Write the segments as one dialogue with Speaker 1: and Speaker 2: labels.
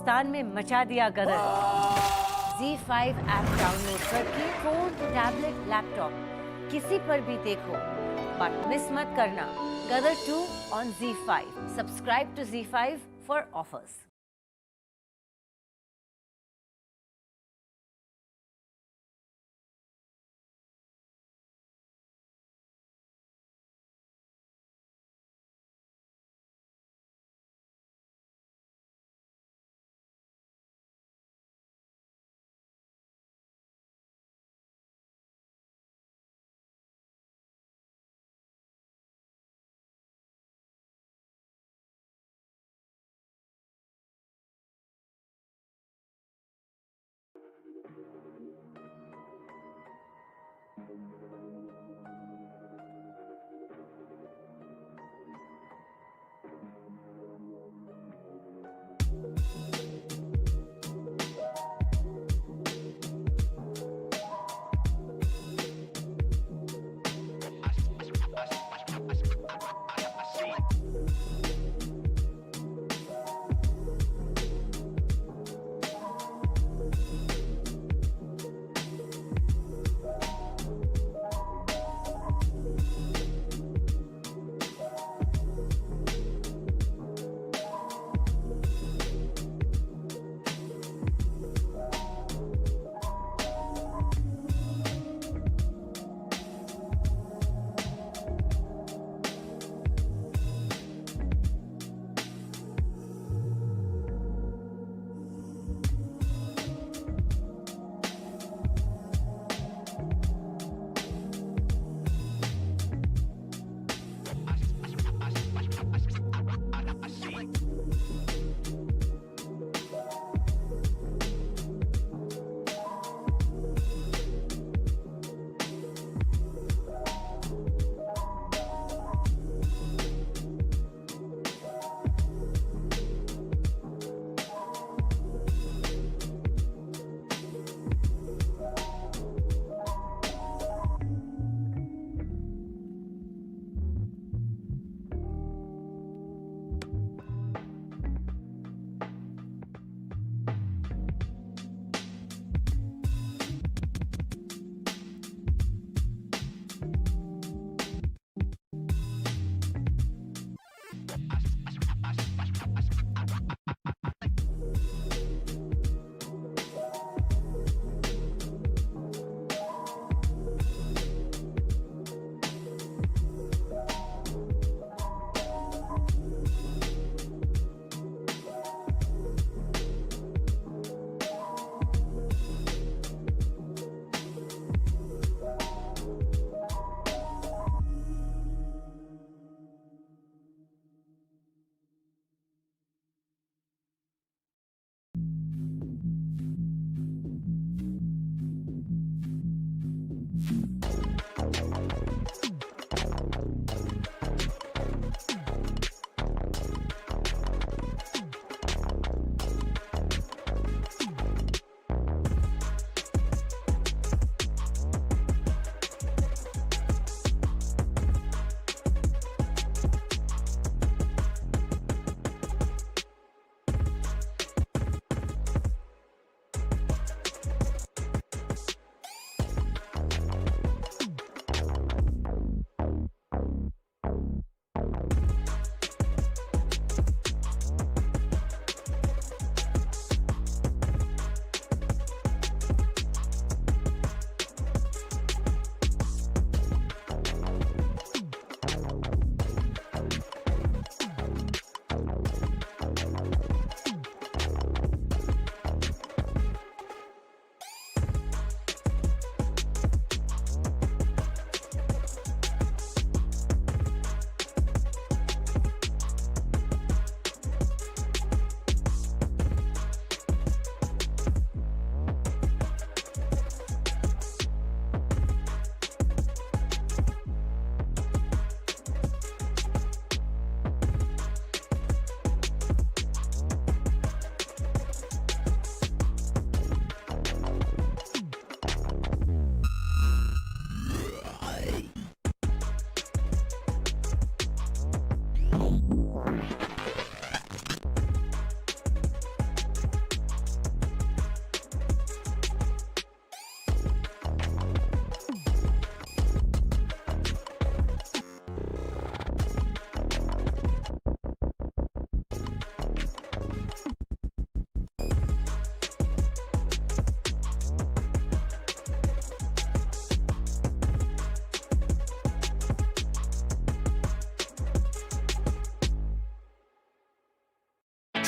Speaker 1: पाकिस्तान में मचा दिया गदर। Z5 ऐप डाउनलोड करके फोन, टैबलेट, लैपटॉप किसी पर भी देखो, बट मिस मत करना गदर 2 on Z5. Subscribe to Z5 for offers.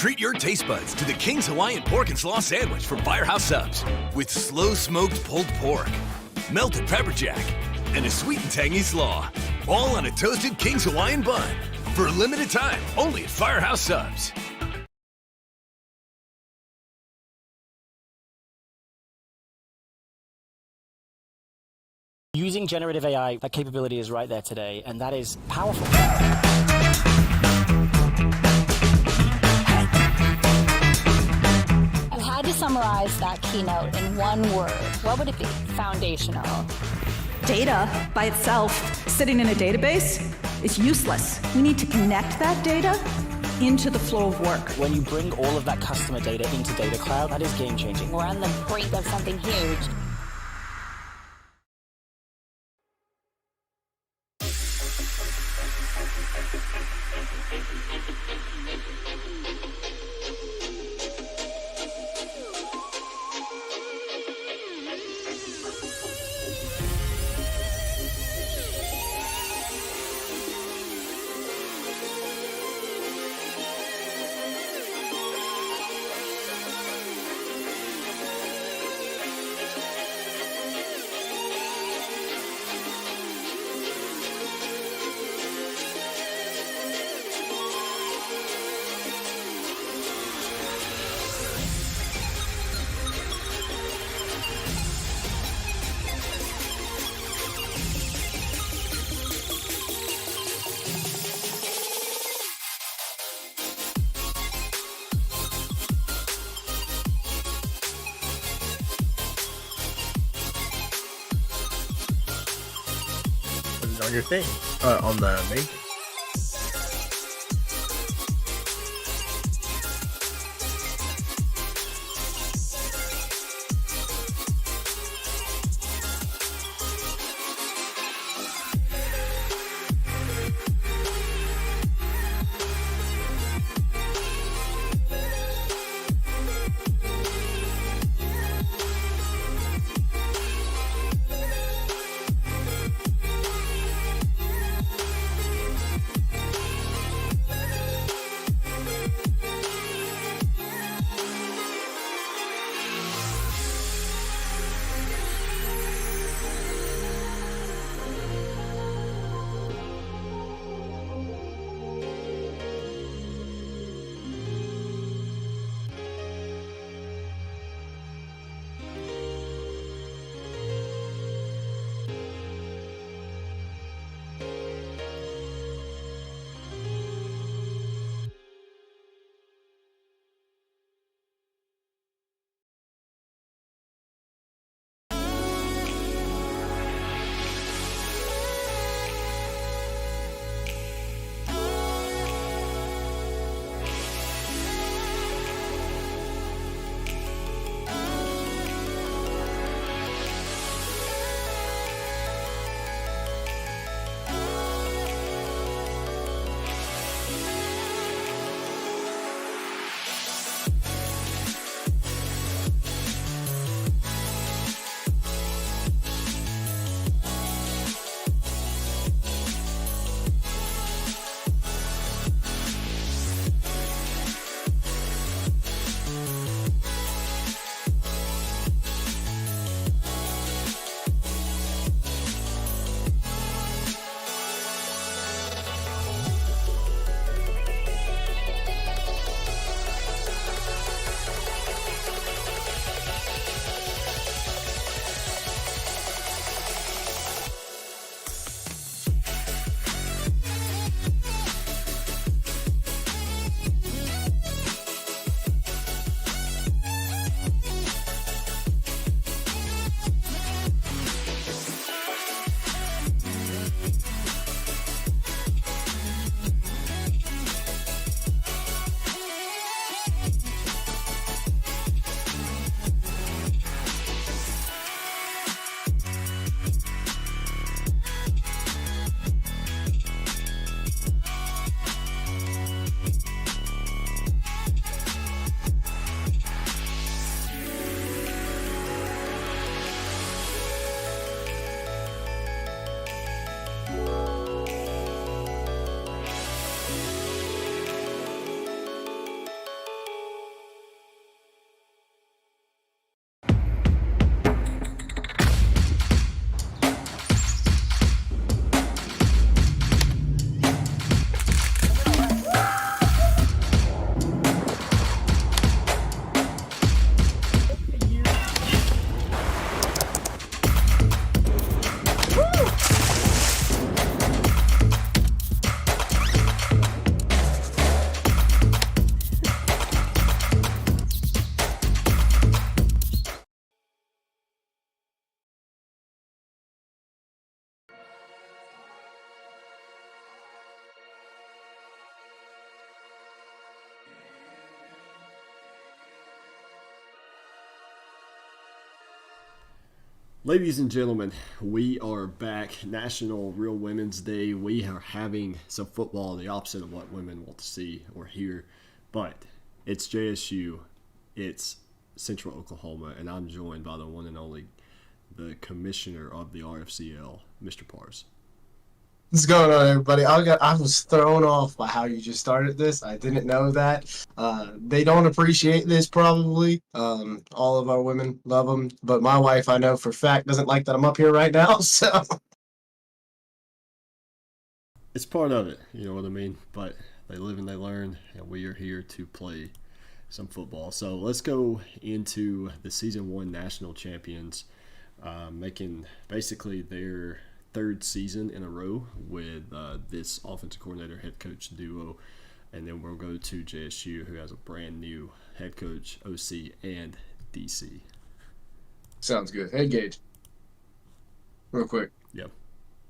Speaker 2: Treat your taste buds to the King's Hawaiian Pork and Slaw Sandwich from Firehouse Subs with slow-smoked pulled pork, melted pepper jack, and a sweet and tangy slaw, all on a toasted King's Hawaiian bun. For a limited time, only at Firehouse Subs.
Speaker 3: Using generative AI, that capability is right there today, and that is powerful.
Speaker 4: You had to summarize that keynote in one word. What would it be? Foundational.
Speaker 5: Data by itself, sitting in a database, is useless. We need to connect that data into the flow of work.
Speaker 3: When you bring all of that customer data into Data Cloud, that is game-changing.
Speaker 4: We're on the brink of something huge.
Speaker 6: On your thing, on the main. Ladies and gentlemen, we are back. National Real Women's Day. We are having some football, the opposite of what women want to see or hear. But it's JSU, it's Central Oklahoma, and I'm joined by the one and only, the commissioner of the RFCL, Mr. Pars.
Speaker 7: What's going on, everybody? I was thrown off by how you just started this. I didn't know that. They don't appreciate this probably. All of our women love them, but my wife, I know for a fact, doesn't like that I'm up here right now. So
Speaker 6: It's part of it, you know what I mean? But they live and they learn, and we are here to play some football. So let's go into the Season 1 national champions, making basically their third season in a row with this offensive coordinator head coach duo, and then we'll go to JSU, who has a brand new head coach, OC, and DC.
Speaker 7: sounds good. Hey, Gage, real quick.
Speaker 6: Yep,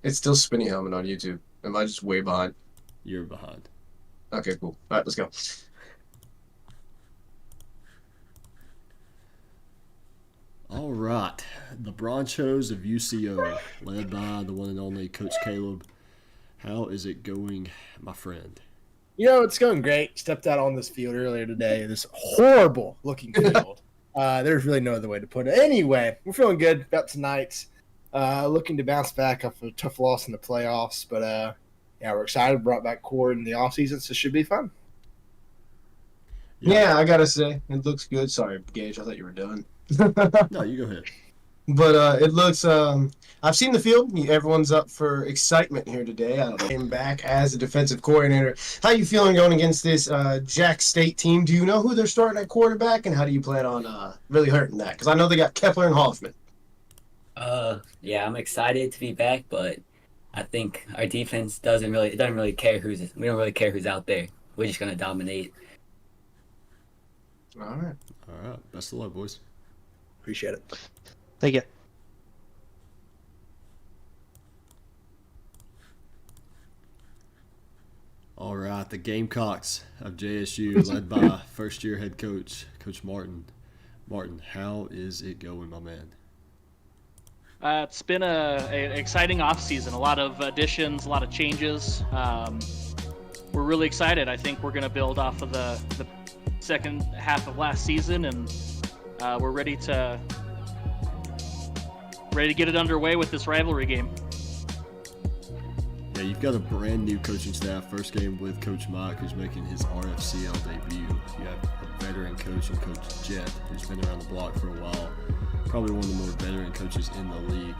Speaker 7: It's still Spinny Helmet on YouTube. Am I just way behind?
Speaker 6: you're behind.
Speaker 7: Okay, cool. All right, let's go.
Speaker 6: All right, the Bronchos of UCO, led by the one and only Coach Caleb. How is it going, my friend?
Speaker 8: You know, it's going great. Stepped out on this field earlier today. This horrible looking field. There's really no other way to put it. Anyway, we're feeling good about tonight. Looking to bounce back off a tough loss in the playoffs. But, yeah, we're excited. Brought back Cord in the offseason, so it should be fun.
Speaker 7: Yeah, I gotta say, it looks good. Sorry, Gage, I thought you were done.
Speaker 6: No, you go ahead.
Speaker 7: But it looks. I've seen the field. Everyone's up for excitement here today. I came back as a defensive coordinator. How you feeling going against this JAX State team? Do you know who they're starting at quarterback, and how do you plan on really hurting that? Because I know they got Kepler and Hoffman.
Speaker 9: Yeah, I'm excited to be back, but I think our defense doesn't really care we don't really care who's out there. We're just gonna dominate.
Speaker 7: All right.
Speaker 6: All right, best of luck, boys.
Speaker 8: Appreciate it.
Speaker 3: Thank you.
Speaker 6: All right, the Gamecocks of JSU, led by first-year head coach, Coach Martin. Martin, how is it going, my man?
Speaker 10: It's been an exciting offseason. A lot of additions, a lot of changes. We're really excited. I think we're going to build off of the second half of last season, and we're ready to get it underway with this rivalry game.
Speaker 6: Yeah, you've got a brand new coaching staff. First game with Coach Mike, who's making his RFCL debut. You have a veteran coach and Coach Jet, who's been around the block for a while. Probably one of the more veteran coaches in the league.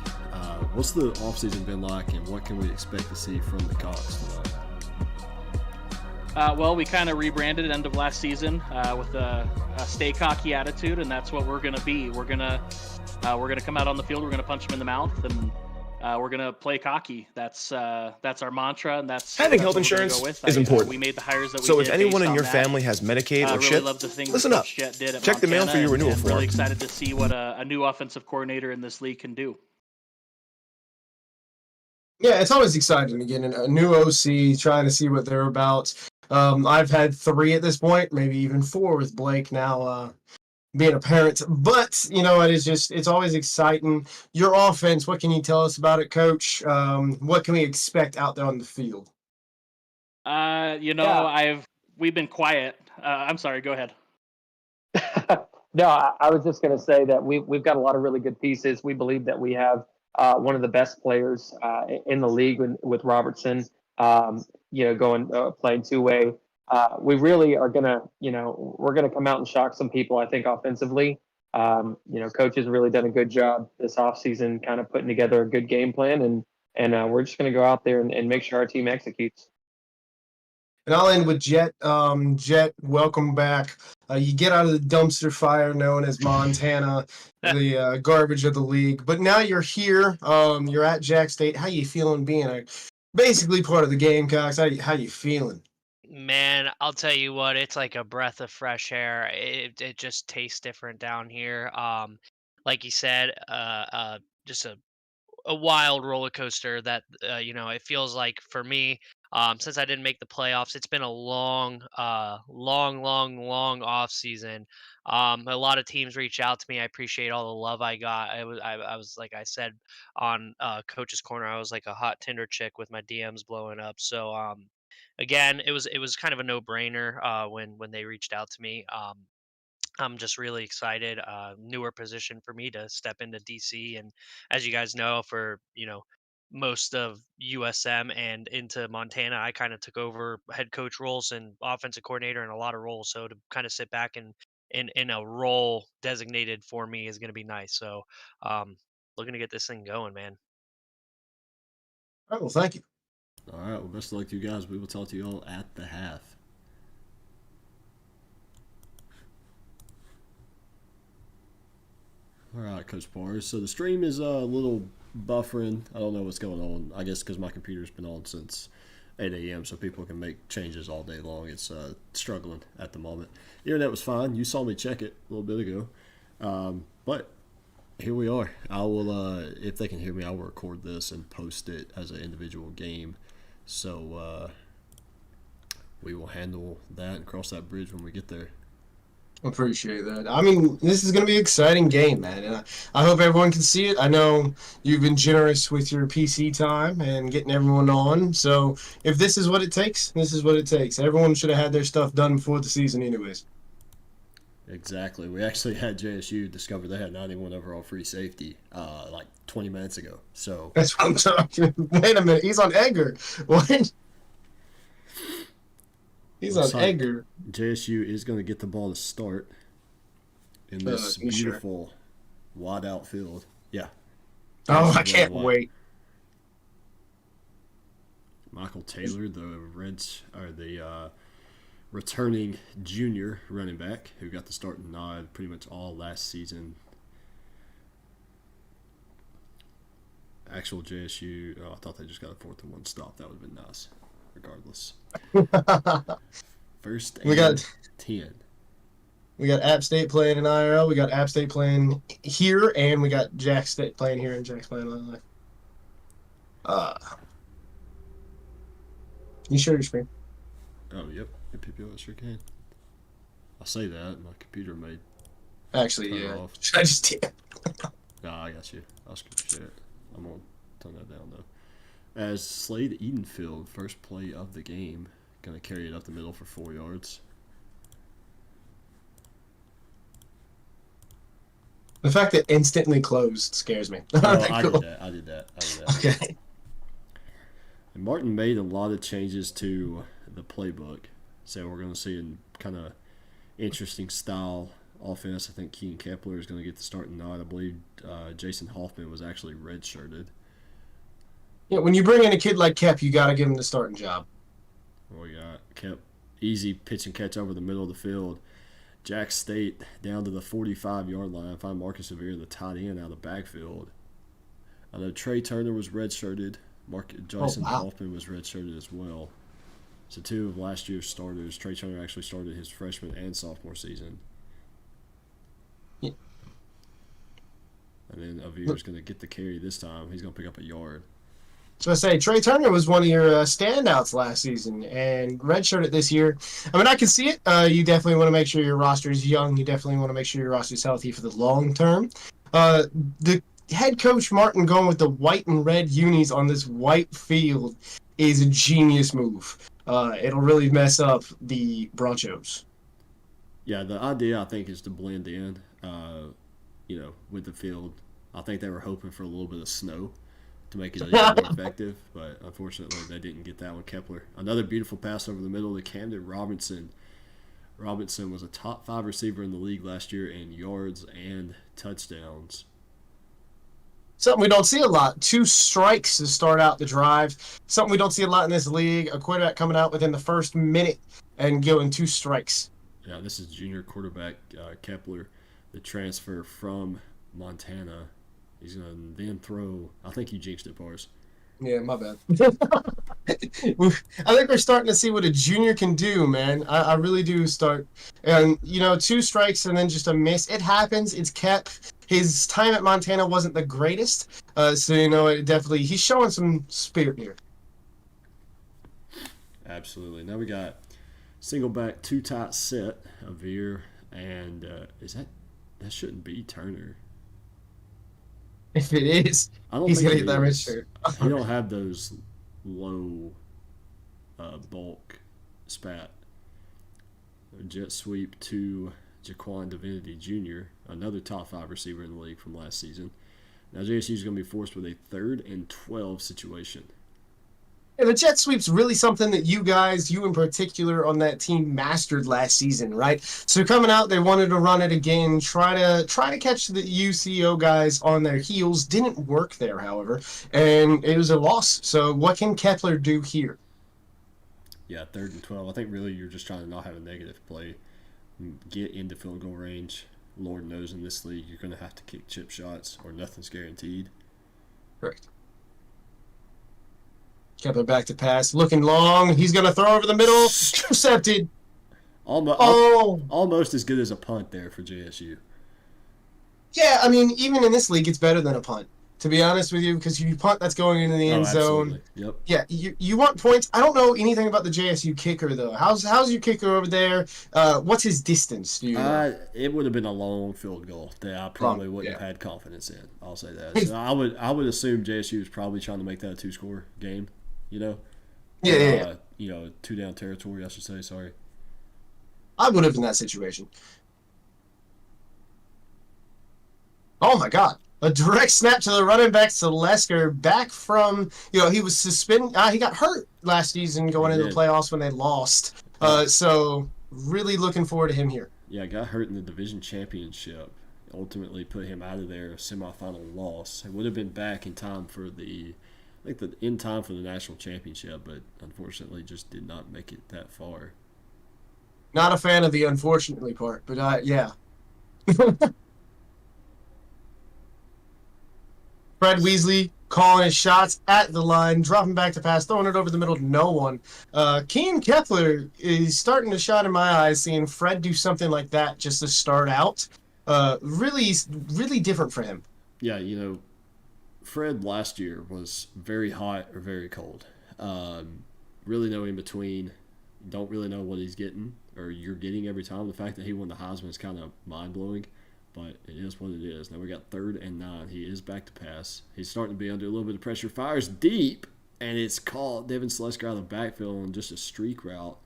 Speaker 6: What's the offseason been like, and what can we expect to see from the Cox tonight?
Speaker 10: Well, we kind of rebranded end of last season with a stay cocky attitude, and that's what we're going to be. We're gonna come out on the field. We're gonna punch them in the mouth, and we're gonna play cocky. That's our mantra, and that's
Speaker 11: Having
Speaker 10: that's
Speaker 11: health
Speaker 10: what we're gonna
Speaker 11: insurance
Speaker 10: go with.
Speaker 11: is important.
Speaker 10: We made the hires that we
Speaker 11: So
Speaker 10: did
Speaker 11: if anyone
Speaker 10: based
Speaker 11: in
Speaker 10: on
Speaker 11: your
Speaker 10: that.
Speaker 11: family has Medicaid or
Speaker 10: really
Speaker 11: CHIP,
Speaker 10: love the things
Speaker 11: listen
Speaker 10: that
Speaker 11: up.
Speaker 10: Coach Jet did at
Speaker 11: Check the mail for
Speaker 10: Montana,
Speaker 11: your renewal
Speaker 10: and
Speaker 11: form.
Speaker 10: really excited to see what a new offensive coordinator in this league can do.
Speaker 7: Yeah, it's always exciting to get a new OC, trying to see what they're about. I've had 3 at this point, maybe even 4 with Blake now being a parent. But, you know, it's always exciting. Your offense, what can you tell us about it, Coach? What can we expect out there on the field?
Speaker 10: We've been quiet. I'm sorry, go ahead.
Speaker 12: No, I was just going to say that we've got a lot of really good pieces. We believe that we have one of the best players in the league with Robertson, playing two-way. We really are going to, we're going to come out and shock some people, I think, offensively. Coach has really done a good job this offseason kind of putting together a good game plan, and we're just going to go out there and make sure our team executes.
Speaker 7: And I'll end with Jet. Jet, welcome back. You get out of the dumpster fire known as Montana, the garbage of the league. But now you're here. You're at JAX State. How you feeling being basically part of the Gamecocks? How you feeling?
Speaker 13: Man, I'll tell you what, it's like a breath of fresh air. It just tastes different down here. Like you said, just a wild roller coaster that it feels like for me. Since I didn't make the playoffs, it's been a long off season. A lot of teams reached out to me. I appreciate all the love I got. I was like I said on Coach's Corner, I was like a hot Tinder chick with my DMs blowing up. So again, it was kind of a no brainer when they reached out to me. I'm just really excited. Newer position for me to step into DC, and as you guys know, for most of USM and into Montana, I kind of took over head coach roles and offensive coordinator and a lot of roles. So to kind of sit back and in a role designated for me is going to be nice. So um, looking to get this thing going, man.
Speaker 7: All right, well, thank you.
Speaker 6: All right, well, best of luck to you guys. We will talk to you all at the half. All right, Coach Bars. So the stream is a little buffering. I don't know what's going on. I guess because my computer's been on since 8 a.m. so people can make changes all day long. It's struggling at the moment. The internet was fine. You saw me check it a little bit ago. But here we are. I will, if they can hear me, I will record this and post it as an individual game. So we will handle that and cross that bridge when we get there.
Speaker 7: Appreciate that. I mean, this is going to be an exciting game, man, and I hope everyone can see it. I know you've been generous with your PC time and getting everyone on, so if this is what it takes, this is what it takes. Everyone should have had their stuff done before the season anyways.
Speaker 6: Exactly. We actually had JSU discover they had 91 overall free safety like 20 minutes ago. So
Speaker 7: that's what I'm talking. Wait a minute, he's on Edgar. What? He's on Edgar.
Speaker 6: JSU is going to get the ball to start in this beautiful wide out field. Yeah.
Speaker 7: Oh, I can't wait.
Speaker 6: Michael Taylor, the returning junior running back who got the starting nod pretty much all last season. Actual JSU, I thought they just got a 4th-and-1 stop. That would have been nice, regardless. First and 10.
Speaker 7: We got App State playing in IRL. We got App State playing here, and we got JAX State playing here and JAX playing online. You share your screen?
Speaker 6: Oh, yep. I sure can. I say that, my computer may.
Speaker 7: Actually, yeah. Off. I just did.
Speaker 6: Nah, I got you. I'll share it. I'm going to turn that down, though. As Slade Edenfield, first play of the game, going to carry it up the middle for 4 yards.
Speaker 7: The fact that instantly closed scares me.
Speaker 6: I did that.
Speaker 7: Okay.
Speaker 6: And Martin made a lot of changes to the playbook. So we're going to see a kind of interesting style offense. I think Keaton Kepler is going to get the starting nod. I believe Jason Hoffman was actually redshirted.
Speaker 7: Yeah, when you bring in a kid like Kep, you got to give him the starting job.
Speaker 6: Well, we got Kep, easy pitch and catch over the middle of the field. JAX State down to the 45-yard line. Find Marcus Severe, the tight end, out of the backfield. I know Trey Turner was redshirted. Jason Hoffman was redshirted as well. So 2 of last year's starters. Trey Turner actually started his freshman and sophomore season.
Speaker 7: Yeah.
Speaker 6: And then Avir's going to get the carry this time. He's going to pick up a yard.
Speaker 7: So I say, Trey Turner was one of your standouts last season and redshirted this year. I mean, I can see it. You definitely want to make sure your roster is young. You definitely want to make sure your roster is healthy for the long term. The head coach Martin going with the white and red unis on this white field is a genius move. It'll really mess up the Bronchos.
Speaker 6: Yeah, the idea, I think, is to blend in, with the field. I think they were hoping for a little bit of snow to make it a little more effective, but unfortunately they didn't get that one. Kepler. Another beautiful pass over the middle to Camden Robinson. Robinson was a top 5 receiver in the league last year in yards and touchdowns.
Speaker 7: Something we don't see a lot. 2 strikes to start out the drive. Something we don't see a lot in this league. A quarterback coming out within the first minute and going 2 strikes.
Speaker 6: Yeah, this is junior quarterback Kepler, the transfer from Montana. He's going to then throw – I think you jinxed it, Bars.
Speaker 7: Yeah, my bad. I think we're starting to see what a junior can do, man. I really do start. And, 2 strikes and then just a miss. It happens. It's Kep. His time at Montana wasn't the greatest. So, it definitely – he's showing some spirit here.
Speaker 6: Absolutely. Now we got single back, two tight set of Veer, and that shouldn't be Turner.
Speaker 7: If it is,
Speaker 6: I don't
Speaker 7: he's
Speaker 6: think
Speaker 7: gonna
Speaker 6: it
Speaker 7: get that red
Speaker 6: is.
Speaker 7: shirt.
Speaker 6: He don't have those low bulk spat. Jet sweep to Jaquan Divinity Jr., another top 5 receiver in the league from last season. Now JSU is going to be forced with a 3rd and 12 situation.
Speaker 7: Yeah, the jet sweep's really something that you guys, you in particular on that team, mastered last season, right? So coming out, they wanted to run it again, try to catch the UCO guys on their heels. Didn't work there, however, and it was a loss. So what can Kepler do here?
Speaker 6: Yeah, 3rd and 12. I think really you're just trying to not have a negative play, get into field goal range. Lord knows in this league you're going to have to kick chip shots or nothing's guaranteed.
Speaker 7: Correct. Kepler back to pass, looking long. He's going to throw over the middle. Intercepted.
Speaker 6: Almost as good as a punt there for JSU.
Speaker 7: Yeah, I mean, even in this league, it's better than a punt, to be honest with you, because you punt, that's going into the end zone.
Speaker 6: Yep.
Speaker 7: Yeah, you want points. I don't know anything about the JSU kicker, though. How's your kicker over there? What's his distance? Do you know?
Speaker 6: It would have been a long field goal that I probably wouldn't have had confidence in. I'll say that. So I would assume JSU was probably trying to make that a 2-score game. Yeah. 2-down territory, I should say. Sorry.
Speaker 7: I would have in that situation. Oh my God. A direct snap to the running back, Lesker, back from, he was suspended. He got hurt last season going into the playoffs when they lost. So really looking forward to him here.
Speaker 6: Yeah, got hurt in the division championship. Ultimately put him out of their semifinal loss. It would have been back in time for the national championship, but unfortunately just did not make it that far.
Speaker 7: Not a fan of the unfortunately part, but yeah. Fred Weasley calling his shots at the line, dropping back to pass, throwing it over the middle to no one. Keen Kepler is starting to shine in my eyes, seeing Fred do something like that just to start out. Really, really different for him.
Speaker 6: Yeah, Fred last year was very hot or very cold. Really no in between. Don't really know what he's getting or you're getting every time. The fact that he won the Heisman is kind of mind-blowing, but it is what it is. Now we got 3rd and 9. He is back to pass. He's starting to be under a little bit of pressure. Fires deep, and it's caught. Devin Slesker out of the backfield on just a streak route.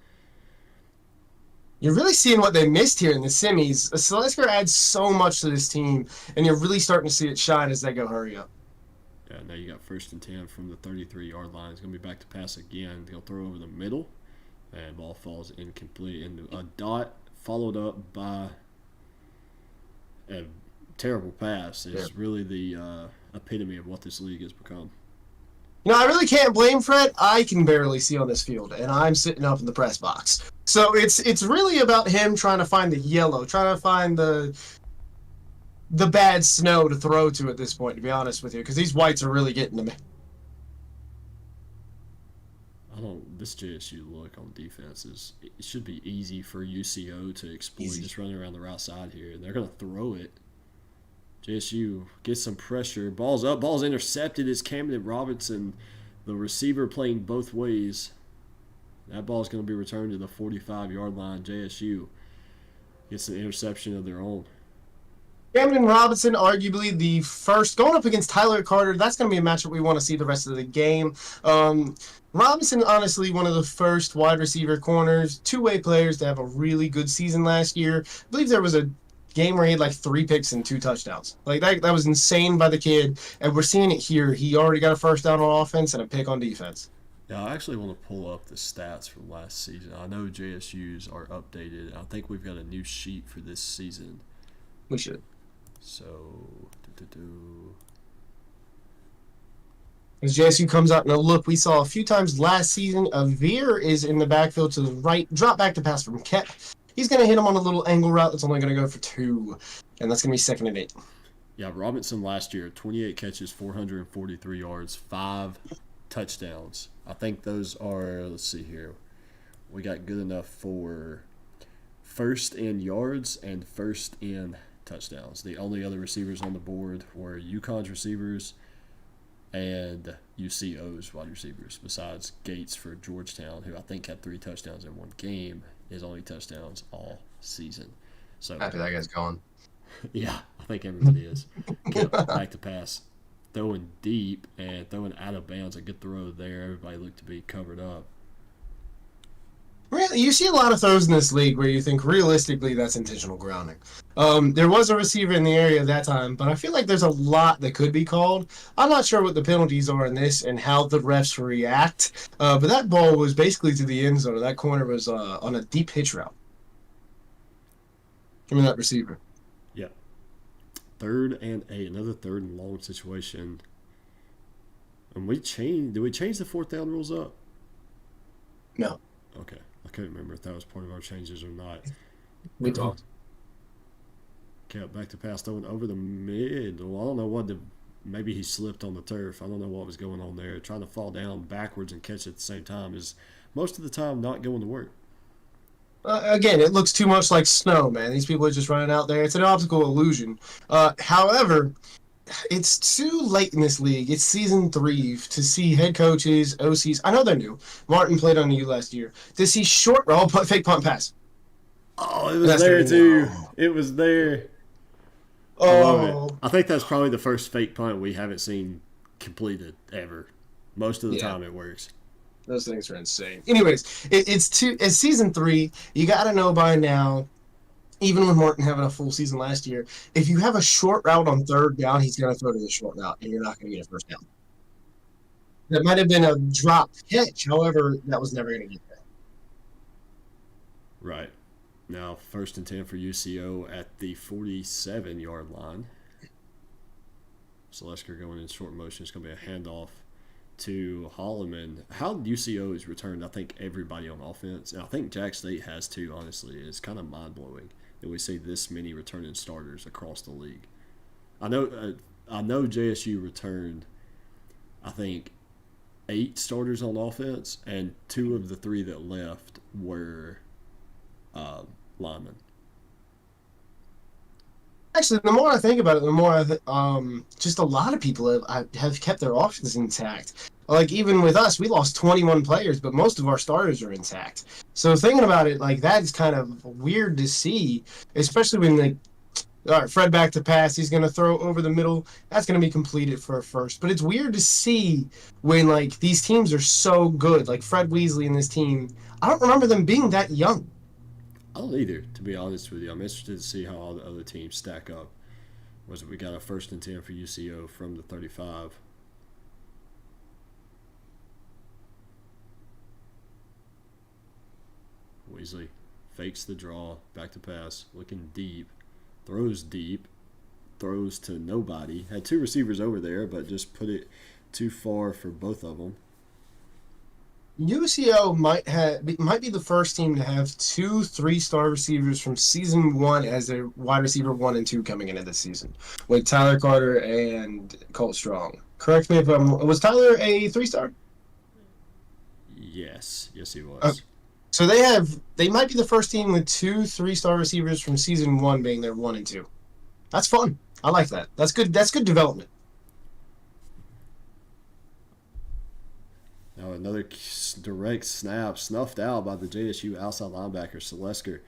Speaker 7: You're really seeing what they missed here in the semis. Slesker adds so much to this team, and you're really starting to see it shine as they go hurry up.
Speaker 6: Yeah, now you got 1st and 10 from the 33-yard line. He's going to be back to pass again. He'll throw over the middle, and ball falls incomplete into a dot, followed up by a terrible pass. It's really the epitome of what this league has become.
Speaker 7: I really can't blame Fred. I can barely see on this field, and I'm sitting up in the press box. So it's really about him trying to find the yellow, trying to find the bad snow to throw to at this point, to be honest with you, because these whites are really getting to me.
Speaker 6: This JSU look on defense it should be easy for UCO to exploit. Just running around the right side here, and they're going to throw it. JSU gets some pressure. Ball's up. Ball's intercepted. It's Camden Robinson, the receiver, playing both ways. That ball's going to be returned to the 45-yard line. JSU gets an interception of their own.
Speaker 7: Camden Robinson, arguably the first, going up against Tyler Carter. That's going to be a matchup we want to see the rest of the game. Robinson, honestly, one of the first wide receiver corners, two-way players to have a really good season last year. I believe there was a game where he had like 3 picks and 2 touchdowns. Like that was insane by the kid, and we're seeing it here. He already got a first down on offense and a pick on defense.
Speaker 6: Yeah, I actually want to pull up the stats from last season. I know JSU's are updated. I think we've got a new sheet for this season.
Speaker 7: We should.
Speaker 6: So,
Speaker 7: as JSU comes out in a look we saw a few times last season, Veer is in the backfield to the right, drop back to pass from Kep. He's going to hit him on a little angle route that's only going to go for 2, and that's going to be 2nd and 8.
Speaker 6: Yeah, Robinson last year, 28 catches, 443 yards, 5 touchdowns. I think those are, let's see here, we got good enough for 1st in yards and 1st in touchdowns. The only other receivers on the board were UConn's receivers, and UCO's wide receivers, besides Gates for Georgetown, who I think had 3 touchdowns in one game, his only touchdowns all season. So
Speaker 7: After that guy's gone.
Speaker 6: yeah, I think everybody is. Kept back to pass, throwing deep and throwing out of bounds. A good throw there. Everybody looked to be covered up.
Speaker 7: Really, you see a lot of throws in this league where you think realistically that's intentional grounding. There was a receiver in the area at that time, but I feel like there's a lot that could be called. I'm not sure what the penalties are in this and how the refs react, but that ball was basically to the end zone. That corner was on a deep hitch route. Give me that receiver.
Speaker 6: Yep. 3rd and 8, another 3rd and long situation. And did we change the 4th down rules up?
Speaker 7: No.
Speaker 6: Okay. I couldn't remember if that was part of our changes or not.
Speaker 7: We talked.
Speaker 6: Kept back to pass, throwing over the middle. I don't know maybe he slipped on the turf. I don't know what was going on there. Trying to fall down backwards and catch at the same time is most of the time not going to work.
Speaker 7: Again, it looks too much like snow, man. These people are just running out there. It's an optical illusion. However, it's too late in this league. It's season 3 to see head coaches, OCs. I know they're new. Martin played on you last year. To see short roll, fake punt pass.
Speaker 6: Oh, it was there too. It was there. I love it. I think that's probably the first fake punt we haven't seen completed ever. Most of the time it works.
Speaker 7: Those things are insane. Anyways, it's season 3. You got to know by now, even with Martin having a full season last year, if you have a short route on 3rd down, he's going to throw to the short route, and you're not going to get a first down. That might have been a drop catch. However, that was never going to get there.
Speaker 6: Right. Now, 1st and 10 for UCO at the 47-yard line. Selesker going in short motion. It's going to be a handoff to Holloman. How UCO has returned, I think, everybody on offense. And I think Jax State has too, honestly. It's kind of mind-blowing that we see this many returning starters across the league. I know JSU returned, I think, 8 starters on offense, and 2 of the 3 that left were linemen.
Speaker 7: Actually, the more I think about it, the more just a lot of people have kept their options intact. Like, even with us, we lost 21 players, but most of our starters are intact. So thinking about it, like, that is kind of weird to see, especially when, all right, Fred back to pass, he's going to throw over the middle. That's going to be completed for a first. But it's weird to see when, like, these teams are so good. Like, Fred Weasley and this team, I don't remember them being that young.
Speaker 6: I don't either, to be honest with you. I'm interested to see how all the other teams stack up. We got a 1st and 10 for UCO from the 35. Weasley fakes the draw, back to pass, looking deep, throws to nobody. Had 2 receivers over there, but just put it too far for both of them.
Speaker 7: UCO might be the first team to have 2 3-star receivers from season 1 as their wide receiver 1 and 2 coming into this season, with Tyler Carter and Colt Strong. Correct me if was Tyler a 3-star?
Speaker 6: Yes, he was.
Speaker 7: So they might be the first team with 2 3-star receivers from season 1 being their 1 and 2. That's fun. I like that. That's good. That's good development.
Speaker 6: Now another direct snap snuffed out by the JSU outside linebacker, Selesker.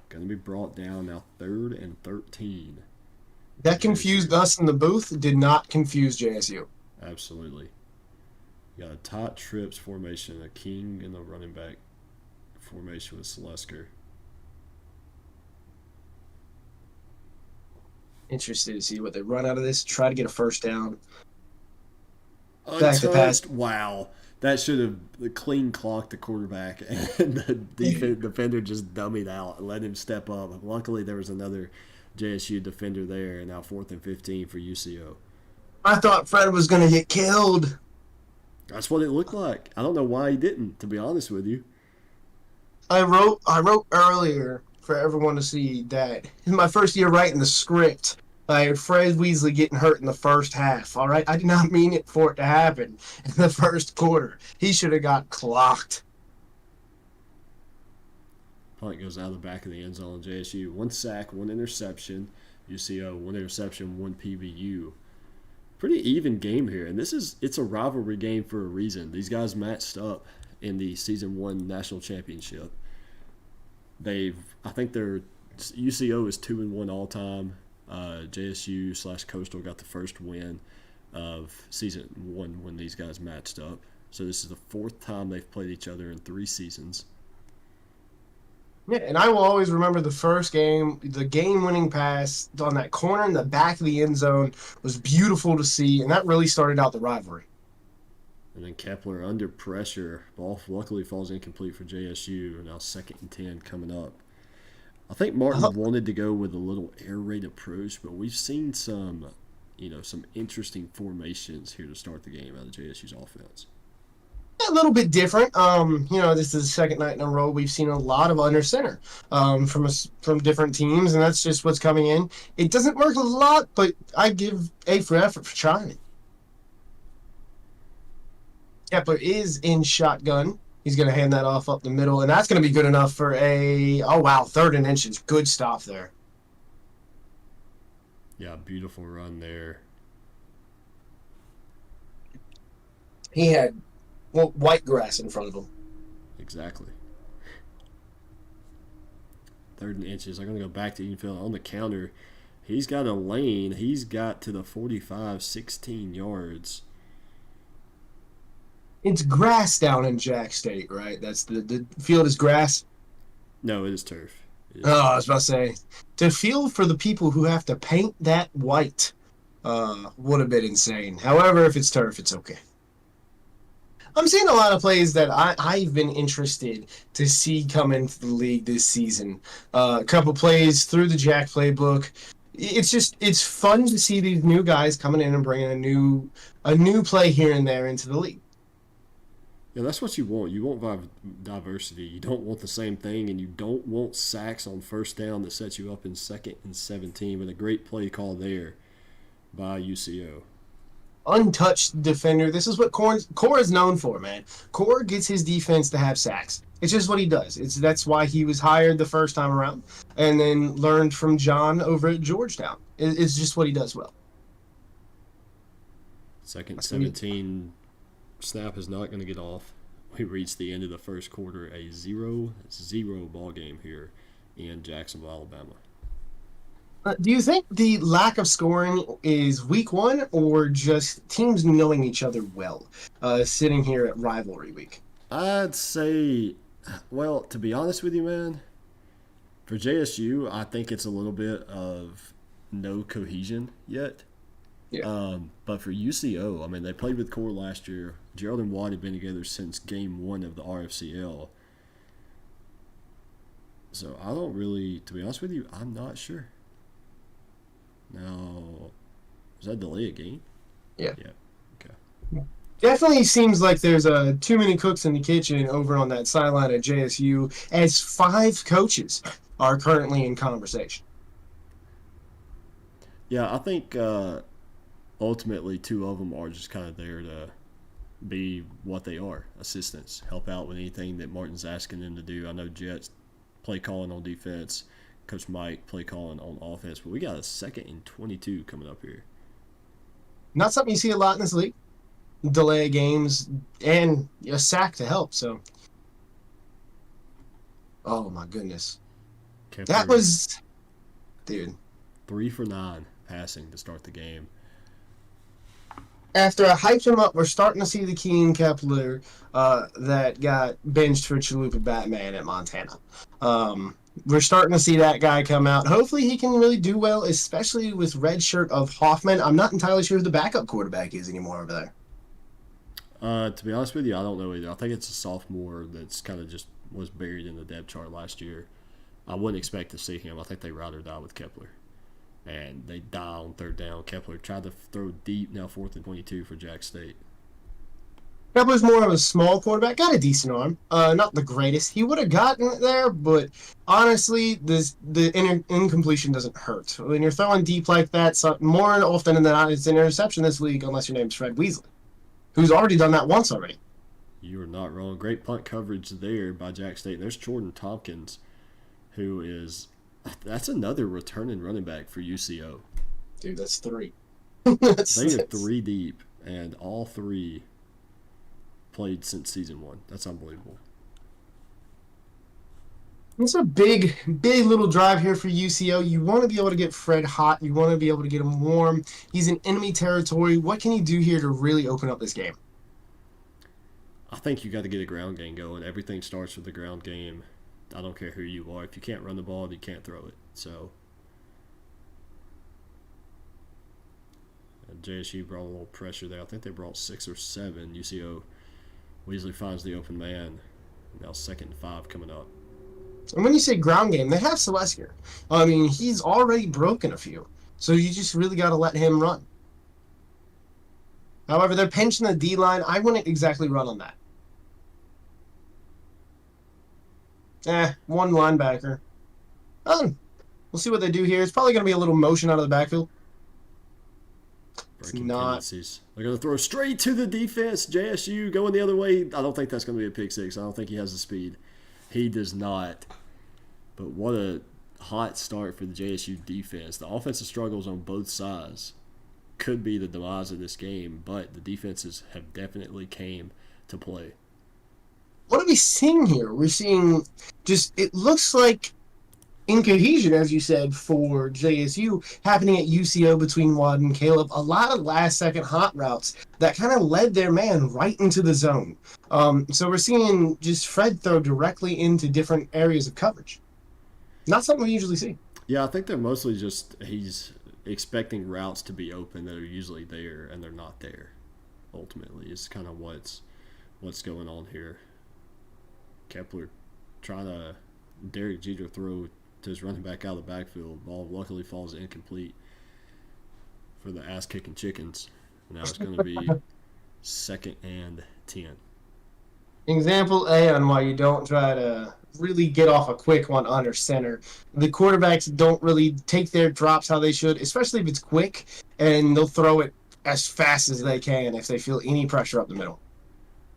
Speaker 6: Going to be brought down now 3rd and 13.
Speaker 7: That confused us in the booth. Did not confuse JSU.
Speaker 6: Absolutely. You got a tight trips formation, a king in the running back formation with Selesker.
Speaker 7: Interested to see what they run out of this. Try to get a first down.
Speaker 6: Back to pass. Wow. That should have clean clocked the quarterback, and the defender just dummied out and let him step up. Luckily, there was another JSU defender there, and now 4th and 15 for UCO.
Speaker 7: I thought Fred was going to get killed.
Speaker 6: That's what it looked like. I don't know why he didn't, to be honest with you.
Speaker 7: I wrote earlier for everyone to see that in my first year writing the script, I had Fred Weasley getting hurt in the first half. All right, I did not mean it for it to happen in the first quarter. He should have got clocked.
Speaker 6: Punt goes out of the back of the end zone. JSU 1 sack, 1 interception. UCO 1 interception, 1 PBU pretty even game here, and it's a rivalry game for a reason. These guys matched up in the season 1 national championship. I think their UCO is 2-1 all time. JSU/Coastal got the first win of season 1 when these guys matched up. So this is the 4th time they've played each other in 3 seasons.
Speaker 7: Yeah, and I will always remember the first game, the game-winning pass on that corner in the back of the end zone was beautiful to see, and that really started out the rivalry.
Speaker 6: And then Kepler under pressure. Ball luckily falls incomplete for JSU. Now 2nd and 10 coming up. I think Martin wanted to go with a little air raid approach, but we've seen some interesting formations here to start the game out of JSU's offense.
Speaker 7: A little bit different. This is the second night in a row we've seen a lot of under center from different teams, and that's just what's coming in. It doesn't work a lot, but I give A for effort for trying it. Kepler is in shotgun. He's going to hand that off up the middle, and that's going to be good enough for 3rd and inches. Good stop there.
Speaker 6: Yeah, beautiful run there.
Speaker 7: He had white grass in front of him.
Speaker 6: Exactly. 3rd and inches. I'm going to go back to Edenfield on the counter. He's got a lane. He's got to the 45, 16 yards.
Speaker 7: It's grass down in JAX State, right? That's the field is grass?
Speaker 6: No, it is turf.
Speaker 7: I was about to say, to feel for the people who have to paint that white would have been insane. However, if it's turf, it's okay. I'm seeing a lot of plays that I've been interested to see come into the league this season. A couple plays through the Jack playbook. It's fun to see these new guys coming in and bringing a new play here and there into the league.
Speaker 6: Yeah, that's what you want. You want diversity. You don't want the same thing, and you don't want sacks on 1st down that sets you up in 2nd and 17. But a great play call there by UCO.
Speaker 7: Untouched defender. This is what Core is known for, man. Core gets his defense to have sacks. It's just what he does. That's why he was hired the first time around, and then learned from John over at Georgetown. It's just what he does well.
Speaker 6: 2nd 17. Snap is not going to get off. We reached the end of the first quarter, a 0-0 ball game here in Jacksonville, Alabama.
Speaker 7: Do you think the lack of scoring is week 1 or just teams knowing each other well, sitting here at rivalry week?
Speaker 6: I'd say, well, to be honest with you, man, for JSU, I think it's a little bit of no cohesion yet.
Speaker 7: Yeah.
Speaker 6: But for UCO, I mean, they played with Core last year. Gerald and Watt have been together since game 1 of the RFCL. So I don't really, to be honest with you, I'm not sure. Now, was that delay a game?
Speaker 7: Yeah.
Speaker 6: Yeah. Okay.
Speaker 7: Definitely seems like there's too many cooks in the kitchen over on that sideline at JSU, as 5 coaches are currently in conversation.
Speaker 6: Yeah, I think ultimately 2 of them are just kind of there to be what they are, assistants, help out with anything that Martin's asking them to do. I know Jets play calling on defense, Coach Mike play calling on offense, but we got a 2nd and 22 coming up here.
Speaker 7: Not something you see a lot in this league. Delay games and a sack to help. So, oh my goodness, that was, dude.
Speaker 6: 3 for 9 passing to start the game.
Speaker 7: After I hyped him up, we're starting to see the Keen Kepler that got benched for Chalupa Batman at Montana. We're starting to see that guy come out. Hopefully he can really do well, especially with redshirt of Hoffman. I'm not entirely sure who the backup quarterback is anymore over there.
Speaker 6: To be honest with you, I don't know either. I think it's a sophomore that's kind of just was buried in the depth chart last year. I wouldn't expect to see him. I think they ride or die with Kepler. And they die on 3rd down. Kepler tried to throw deep, now 4th and 22 for Jack State.
Speaker 7: Kepler's more of a small quarterback, got a decent arm. Not the greatest. He would have gotten it there, but honestly, the incompletion doesn't hurt. When you're throwing deep like that, more often than not, it's an interception in this league, unless your name's Fred Weasley, who's already done that once already.
Speaker 6: You are not wrong. Great punt coverage there by Jack State. There's Jordan Tompkins, who is... That's another returning running back for UCO.
Speaker 7: Dude, that's 3.
Speaker 6: They are 3 deep, and all 3 played since season 1. That's unbelievable.
Speaker 7: It's a big little drive here for UCO. You want to be able to get Fred hot. You want to be able to get him warm. He's in enemy territory. What can he do here to really open up this game?
Speaker 6: I think you got to get a ground game going. Everything starts with the ground game. I don't care who you are. If you can't run the ball, you can't throw it. So JSU brought a little pressure there. I think they brought 6 or 7. UCO Weasley finds the open man. Now 2nd and 5 coming up.
Speaker 7: And when you say ground game, they have Selesker. I mean, he's already broken a few. So you just really got to let him run. However, they're pinching the D-line. I wouldn't exactly run on that. One linebacker. We'll see what they do here. It's probably going to be a little motion out of the backfield.
Speaker 6: Breaking tendencies. They're going to throw straight to the defense. JSU going the other way. I don't think that's going to be a pick 6. I don't think he has the speed. He does not. But what a hot start for the JSU defense. The offensive struggles on both sides could be the demise of this game, but the defenses have definitely came to play.
Speaker 7: What are we seeing here? We're seeing just, it looks like incohesion, as you said, for JSU happening at UCO between Wad and Caleb. A lot of last-second hot routes that kind of led their man right into the zone. So we're seeing just Fred throw directly into different areas of coverage. Not something we usually see.
Speaker 6: Yeah, I think they're mostly just he's expecting routes to be open that are usually there, and they're not there. Ultimately, is kind of what's going on here. Kepler trying to Derek Jeter throw to his running back out of the backfield. Ball luckily falls incomplete for the ass-kicking chickens. Now it's going to be 2nd and 10.
Speaker 7: Example A on why you don't try to really get off a quick one under center. The quarterbacks don't really take their drops how they should, especially if it's quick, and they'll throw it as fast as they can if they feel any pressure up the middle.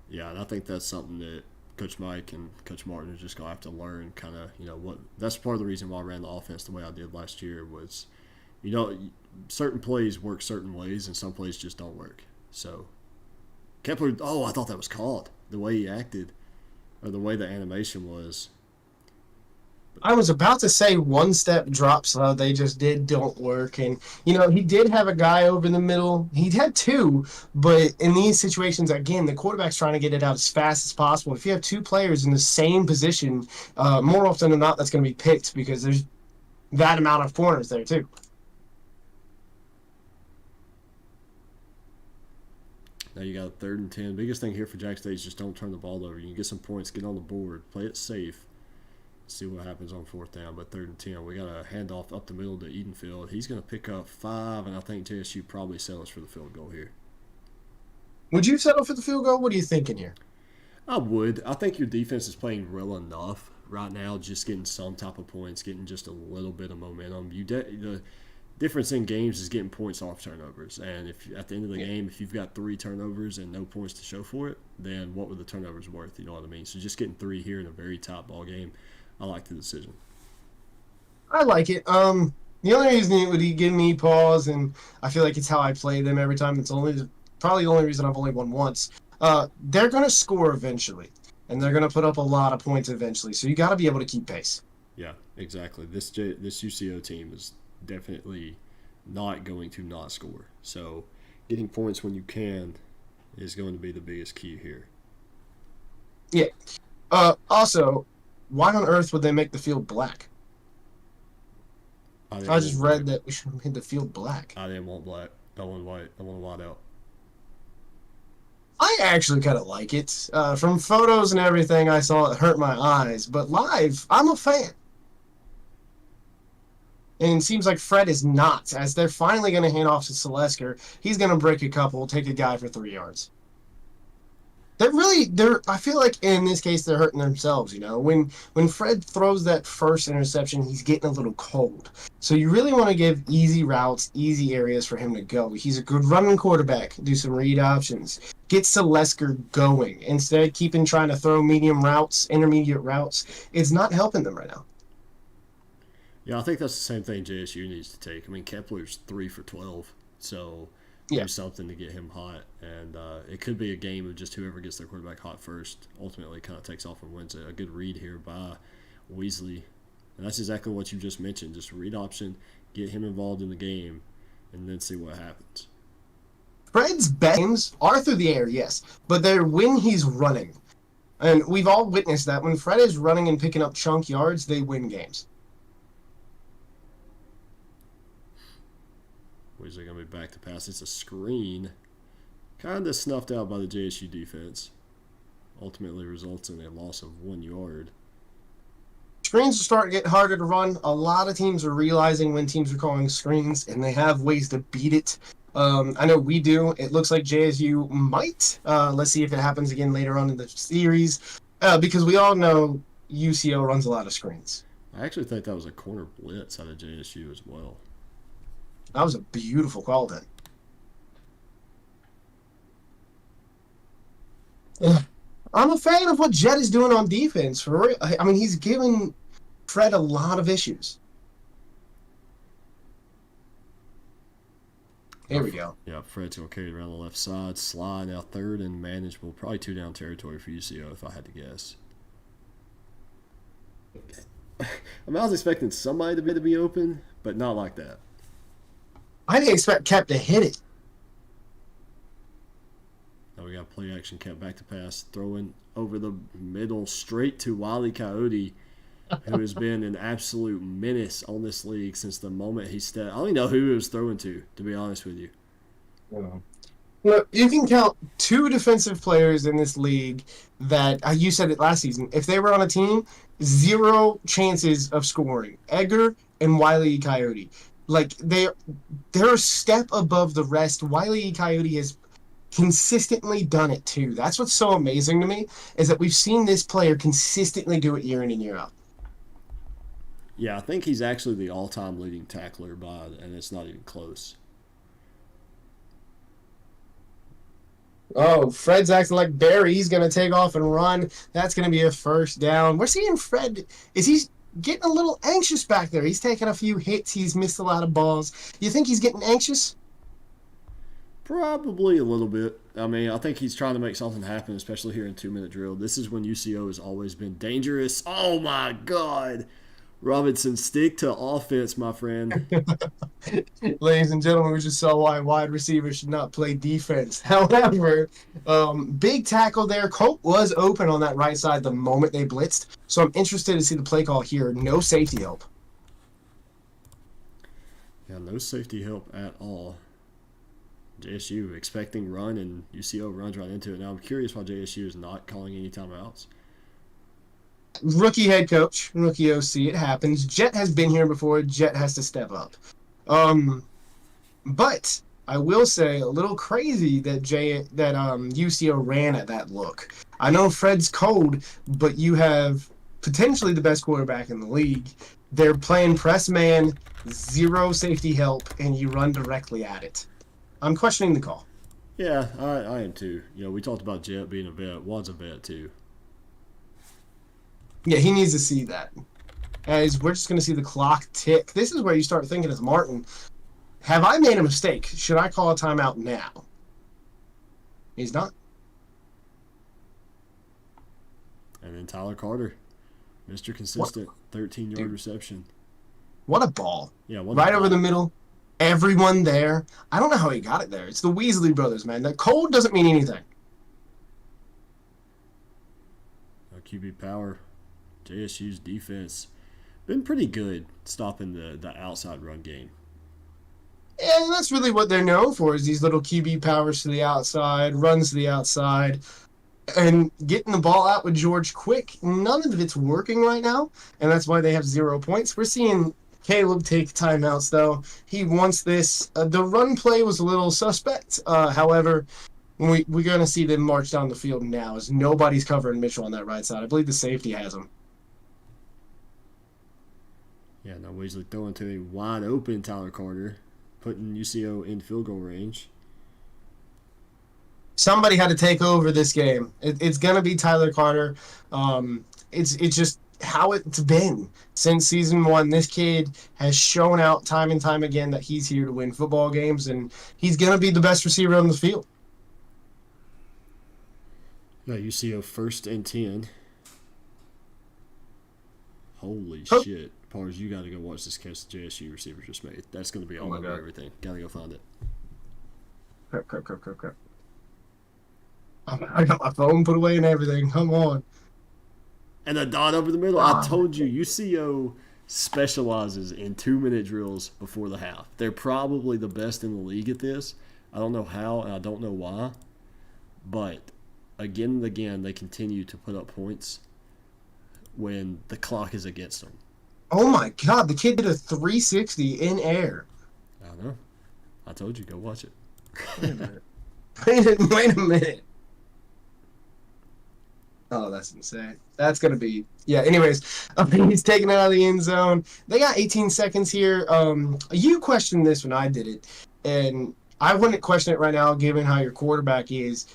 Speaker 6: Yeah, and I think that's something that Coach Mike and Coach Martin are just going to have to learn kind of, what that's part of the reason why I ran the offense the way I did last year was, certain plays work certain ways and some plays just don't work. So Kepler, I thought that was called. The way he acted or the way the animation was.
Speaker 7: I was about to say one-step drops they just don't work. And, he did have a guy over in the middle. He had 2, but in these situations, again, the quarterback's trying to get it out as fast as possible. If you have 2 players in the same position, more often than not, that's going to be picked because there's that amount of corners there, too.
Speaker 6: Now you got 3rd and 10. Biggest thing here for Jack State is just don't turn the ball over. You can get some points, get on the board, play it safe. See what happens on 4th down. But 3rd and 10, we got a handoff up the middle to Edenfield. He's going to pick up 5, and I think JSU probably settles for the field goal here.
Speaker 7: Would you settle for the field goal? What are you thinking here?
Speaker 6: I would. I think your defense is playing well enough right now, just getting some type of points, getting just a little bit of momentum. The difference in games is getting points off turnovers. And if at the end of the game, if you've got 3 turnovers and no points to show for it, then what were the turnovers worth? You know what I mean? So just getting 3 here in a very tight ball game, I like the decision.
Speaker 7: I like it. The only reason it would give me pause, and I feel like it's how I play them every time. It's probably the only reason I've only won once. They're going to score eventually, and they're going to put up a lot of points eventually. So you got to be able to keep pace.
Speaker 6: Yeah, exactly. This UCO team is definitely not going to not score. So getting points when you can is going to be the biggest key here.
Speaker 7: Yeah. Also, why on earth would they make the field black? I just read that we should have made the field black.
Speaker 6: I didn't want black. I want white. I want white out.
Speaker 7: I actually kind of like it. From photos and everything I saw, it hurt my eyes. But live, I'm a fan. And it seems like Fred is not, as they're finally going to hand off to Selesker. He's going to break a couple, take a guy for 3 yards. I feel like in this case they're hurting themselves, When Fred throws that first interception, he's getting a little cold. So you really want to give easy routes, easy areas for him to go. He's a good running quarterback. Do some read options. Get Selesker going. Instead of trying to throw medium routes, intermediate routes, it's not helping them right now.
Speaker 6: Yeah, I think that's the same thing JSU needs to take. I mean, Kepler's 3 for 12. So
Speaker 7: Yeah.
Speaker 6: do something to get him hot. And it could be a game of just whoever gets their quarterback hot first ultimately kind of takes off and wins it. A good read here by Weasley. And that's exactly what you just mentioned. Just read option, get him involved in the game, and then see what happens.
Speaker 7: Fred's best games are through the air, yes, but they're when he's running. And we've all witnessed that. When Fred is running and picking up chunk yards, they win games.
Speaker 6: Weasley going to be back to pass. It's a screen. Kind of snuffed out by the JSU defense. Ultimately results in a loss of 1 yard.
Speaker 7: Screens are starting to get harder to run. A lot of teams are realizing when teams are calling screens, and they have ways to beat it. I know we do. It looks like JSU might. Let's see if it happens again later on in the series, because we all know UCO runs a lot of screens.
Speaker 6: I actually think that was a corner blitz out of JSU as well.
Speaker 7: That was a beautiful call then. I'm a fan of what Jet is doing on defense. For real. I mean, he's given Fred a lot of issues. Here we go.
Speaker 6: Yeah, Fred's going to carry it around the left side. Slide now third and manageable. Probably 2 down territory for UCO if I had to guess. I was expecting somebody to be open, but not like that.
Speaker 7: I didn't expect Cap to hit it.
Speaker 6: Now we got play action, Cap back to pass, throwing over the middle straight to Wile E. Coyote, who has been an absolute menace on this league since the moment he stepped. I don't even know who he was throwing to be honest with you.
Speaker 7: Look, you can count 2 defensive players in this league that, you said it last season, if they were on a team, 0 chances of scoring. Edgar and Wile E. Coyote. Like, they're a step above the rest. Wile E. Coyote has consistently done it too. That's what's so amazing to me, is that we've seen this player consistently do it year in and year out.
Speaker 6: Yeah, I think he's actually the all-time leading tackler and it's not even close.
Speaker 7: Oh, Fred's acting like Barry. He's going to take off and run. That's going to be a first down. We're seeing Fred. Is he getting a little anxious back there? He's taking a few hits. He's missed a lot of balls. You think he's getting anxious?
Speaker 6: Probably a little bit. I mean, I think he's trying to make something happen, especially here in 2-minute drill. This is when UCO has always been dangerous. Oh, my God. Robinson, stick to offense, my friend.
Speaker 7: Ladies and gentlemen, we just saw why wide receivers should not play defense. However, big tackle there. Colt was open on that right side the moment they blitzed, so I'm interested to see the play call here. No safety help.
Speaker 6: Yeah, no safety help at all. JSU expecting run, and UCO runs right into it. Now, I'm curious why JSU is not calling any timeouts.
Speaker 7: Rookie head coach, rookie OC, it happens. Jet has been here before. Jet has to step up. But I will say a little crazy that UCO ran at that look. I know Fred's cold, but you have potentially the best quarterback in the league. They're playing press man, 0 safety help, and you run directly at it. I'm questioning the call.
Speaker 6: Yeah, I am too. You know, we talked about Jet being a vet. Wad's a vet too.
Speaker 7: Yeah, he needs to see that. As we're just going to see the clock tick. This is where you start thinking as Martin, have I made a mistake? Should I call a timeout now? He's not.
Speaker 6: And then Tyler Carter, Mr. Consistent, 13-yard reception.
Speaker 7: What a ball.
Speaker 6: Yeah,
Speaker 7: right over the middle. Everyone there. I don't know how he got it there. It's the Weasley brothers, man. That cold doesn't mean anything.
Speaker 6: QB power. JSU's defense been pretty good stopping the outside run game.
Speaker 7: And that's really what they're known for, is these little QB powers to the outside, runs to the outside, and getting the ball out with George quick. None of it's working right now, and that's why they have 0 points. We're seeing Caleb take timeouts, though. He wants this. The run play was a little suspect. However, we're going to see them march down the field now, as nobody's covering Mitchell on that right side. I believe the safety has him.
Speaker 6: Yeah, now Weasley throwing to a wide open Tyler Carter, putting UCO in field goal range.
Speaker 7: Somebody had to take over this game. It's going to be Tyler Carter. It's just how it's been since season 1. This kid has shown out time and time again that he's here to win football games, and he's going to be the best receiver on the field.
Speaker 6: Yeah, UCO 1st and 10. Holy
Speaker 7: Oh.
Speaker 6: shit. Pars, you got to go watch this catch the JSU receiver just made. That's going to be all
Speaker 7: my
Speaker 6: over
Speaker 7: God.
Speaker 6: everything. Got to go find it.
Speaker 7: Crap. I got my phone put away and everything. Come on.
Speaker 6: And the dot over the middle.
Speaker 7: Ah.
Speaker 6: I told you, UCO specializes in 2-minute drills before the half. They're probably the best in the league at this. I don't know how, and I don't know why. But again and again, they continue to put up points when the clock is against them.
Speaker 7: Oh my God, the kid did a 360 in air.
Speaker 6: I know. I told you, go watch it.
Speaker 7: Wait a minute. Oh, that's insane. That's going to be... Yeah, anyways, he's taking it out of the end zone. They got 18 seconds here. You questioned this when I did it, and I wouldn't question it right now given how your quarterback is.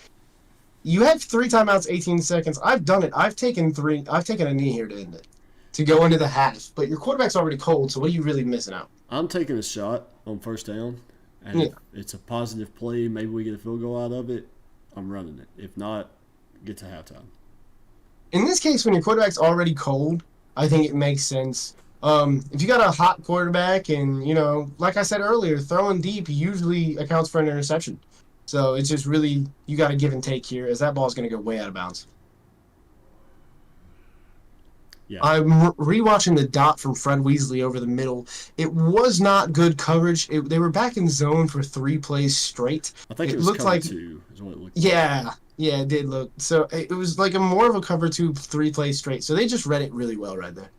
Speaker 7: You had 3 timeouts, 18 seconds. I've done it. I've taken a knee here to end it, to go into the half. But your quarterback's already cold, so what are you really missing out?
Speaker 6: I'm taking a shot on 1st down, and if it's a positive play, maybe we get a field goal out of it, I'm running it. If not, get to halftime.
Speaker 7: In this case, when your quarterback's already cold, I think it makes sense. If you got a hot quarterback and, like I said earlier, throwing deep usually accounts for an interception. So it's just really, you got to give and take here, as that ball's going to go way out of bounds.
Speaker 6: Yeah.
Speaker 7: I'm rewatching the dot from Fred Weasley over the middle. It was not good coverage. They were back in zone for 3 plays straight.
Speaker 6: I think it was
Speaker 7: looked
Speaker 6: cover
Speaker 7: like
Speaker 6: 2 is what it looked
Speaker 7: like. Yeah, it did look. So it was like more of a cover 2, 3 plays straight. So they just read it really well right there.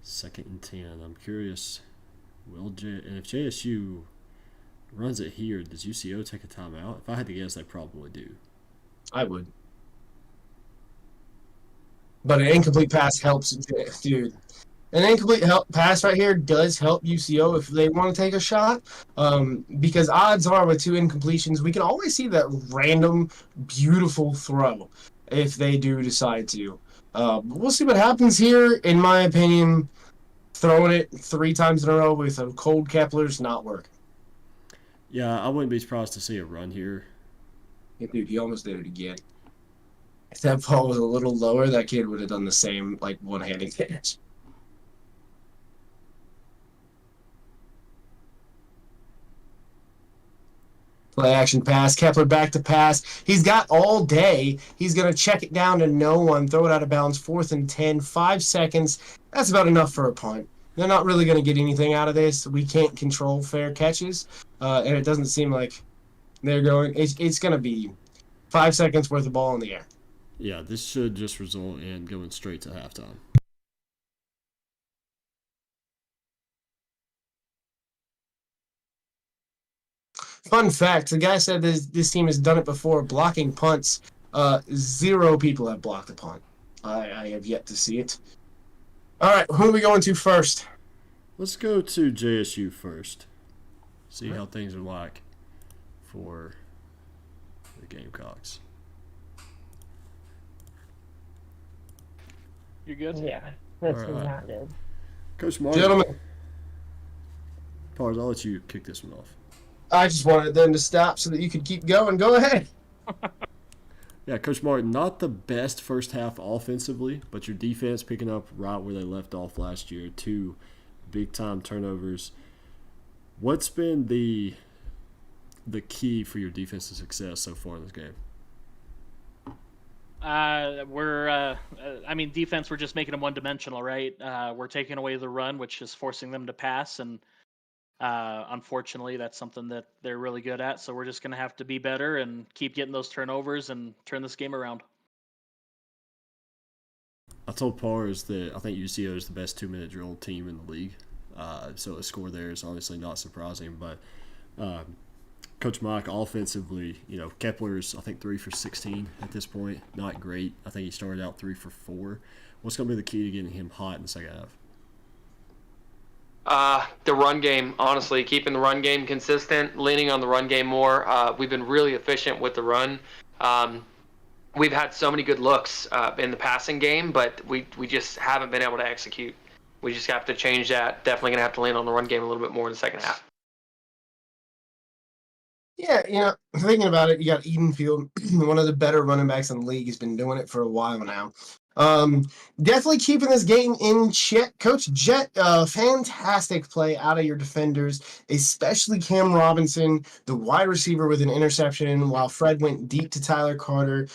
Speaker 6: Second and 10. I'm curious. And if JSU runs it here, does UCO take a timeout? If I had to guess, they probably do.
Speaker 7: I would. But an incomplete pass helps, dude. An incomplete pass right here does help UCO if they want to take a shot. Because odds are with 2 incompletions, we can always see that random, beautiful throw if they do decide to. We'll see what happens here. In my opinion, throwing it 3 times in a row with a cold Kepler's not working.
Speaker 6: Yeah, I wouldn't be surprised to see a run here.
Speaker 7: Yeah, dude, he almost did it again. If that ball was a little lower, that kid would have done the same, one-handed catch. Play action pass. Kepler back to pass. He's got all day. He's going to check it down to no one, throw it out of bounds. 4th and 10, 5 seconds. That's about enough for a punt. They're not really going to get anything out of this. We can't control fair catches, and it doesn't seem like they're going. It's going to be 5 seconds worth of ball in the air.
Speaker 6: Yeah, this should just result in going straight to halftime.
Speaker 7: Fun fact, the guy said this team has done it before, blocking punts. 0 people have blocked a punt. I have yet to see it. All right, who are we going to first?
Speaker 6: Let's go to JSU first. See how things are like for the Gamecocks.
Speaker 10: You're good?
Speaker 11: Yeah, this
Speaker 6: All
Speaker 11: is
Speaker 6: right.
Speaker 11: not good.
Speaker 6: Coach Martin.
Speaker 7: Gentlemen,
Speaker 6: Pars, I'll let you kick this one off.
Speaker 7: I just wanted them to stop so that you could keep going. Go ahead.
Speaker 6: Yeah, Coach Martin, not the best first half offensively, but your defense picking up right where they left off last year. 2 big-time turnovers. What's been the key for your defensive success so far in this game?
Speaker 10: Defense, we're just making them one-dimensional, right? We're taking away the run, which is forcing them to pass, and unfortunately, that's something that they're really good at. So we're just going to have to be better and keep getting those turnovers and turn this game around.
Speaker 6: I told Pars that I think UCO is the best 2-minute drill team in the league. So a score there is honestly not surprising. But Coach Mike, offensively, Kepler's, I think, 3 for 16 at this point. Not great. I think he started out 3 for 4. What's going to be the key to getting him hot in the second half?
Speaker 12: The run game, honestly, keeping the run game consistent, leaning on the run game more. We've been really efficient with the run. We've had so many good looks in the passing game, but we just haven't been able to execute. We just have to change that. Definitely going to have to lean on the run game a little bit more in the second half.
Speaker 7: Yeah, thinking about it, you got Edenfield, one of the better running backs in the league. He's been doing it for a while now. Definitely keeping this game in check. Coach Jet, fantastic play out of your defenders, especially Cam Robinson, the wide receiver with an interception, while Fred went deep to Tyler Carter.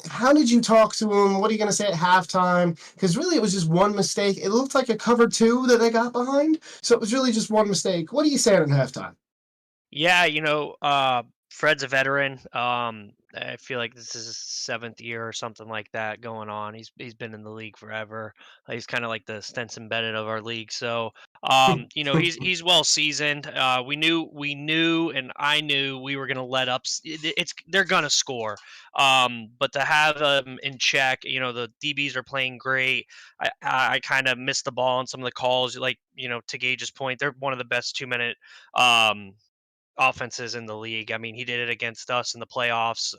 Speaker 7: How did you talk to him? What are you going to say at halftime? Because really it was just one mistake. It looked like a cover 2 that they got behind, so it was really just one mistake. What are you saying at halftime?
Speaker 13: Yeah, Fred's a veteran. I feel like this is his 7th year or something like that going on. He's been in the league forever. He's kind of like the Stenson Bennett of our league. So, he's well seasoned. We knew, and I knew we were gonna let up. They're gonna score. But to have them in check, the DBs are playing great. I kind of missed the ball on some of the calls. Like, to Gage's point, they're one of the best 2-minute offenses in the league. I mean, he did it against us in the playoffs.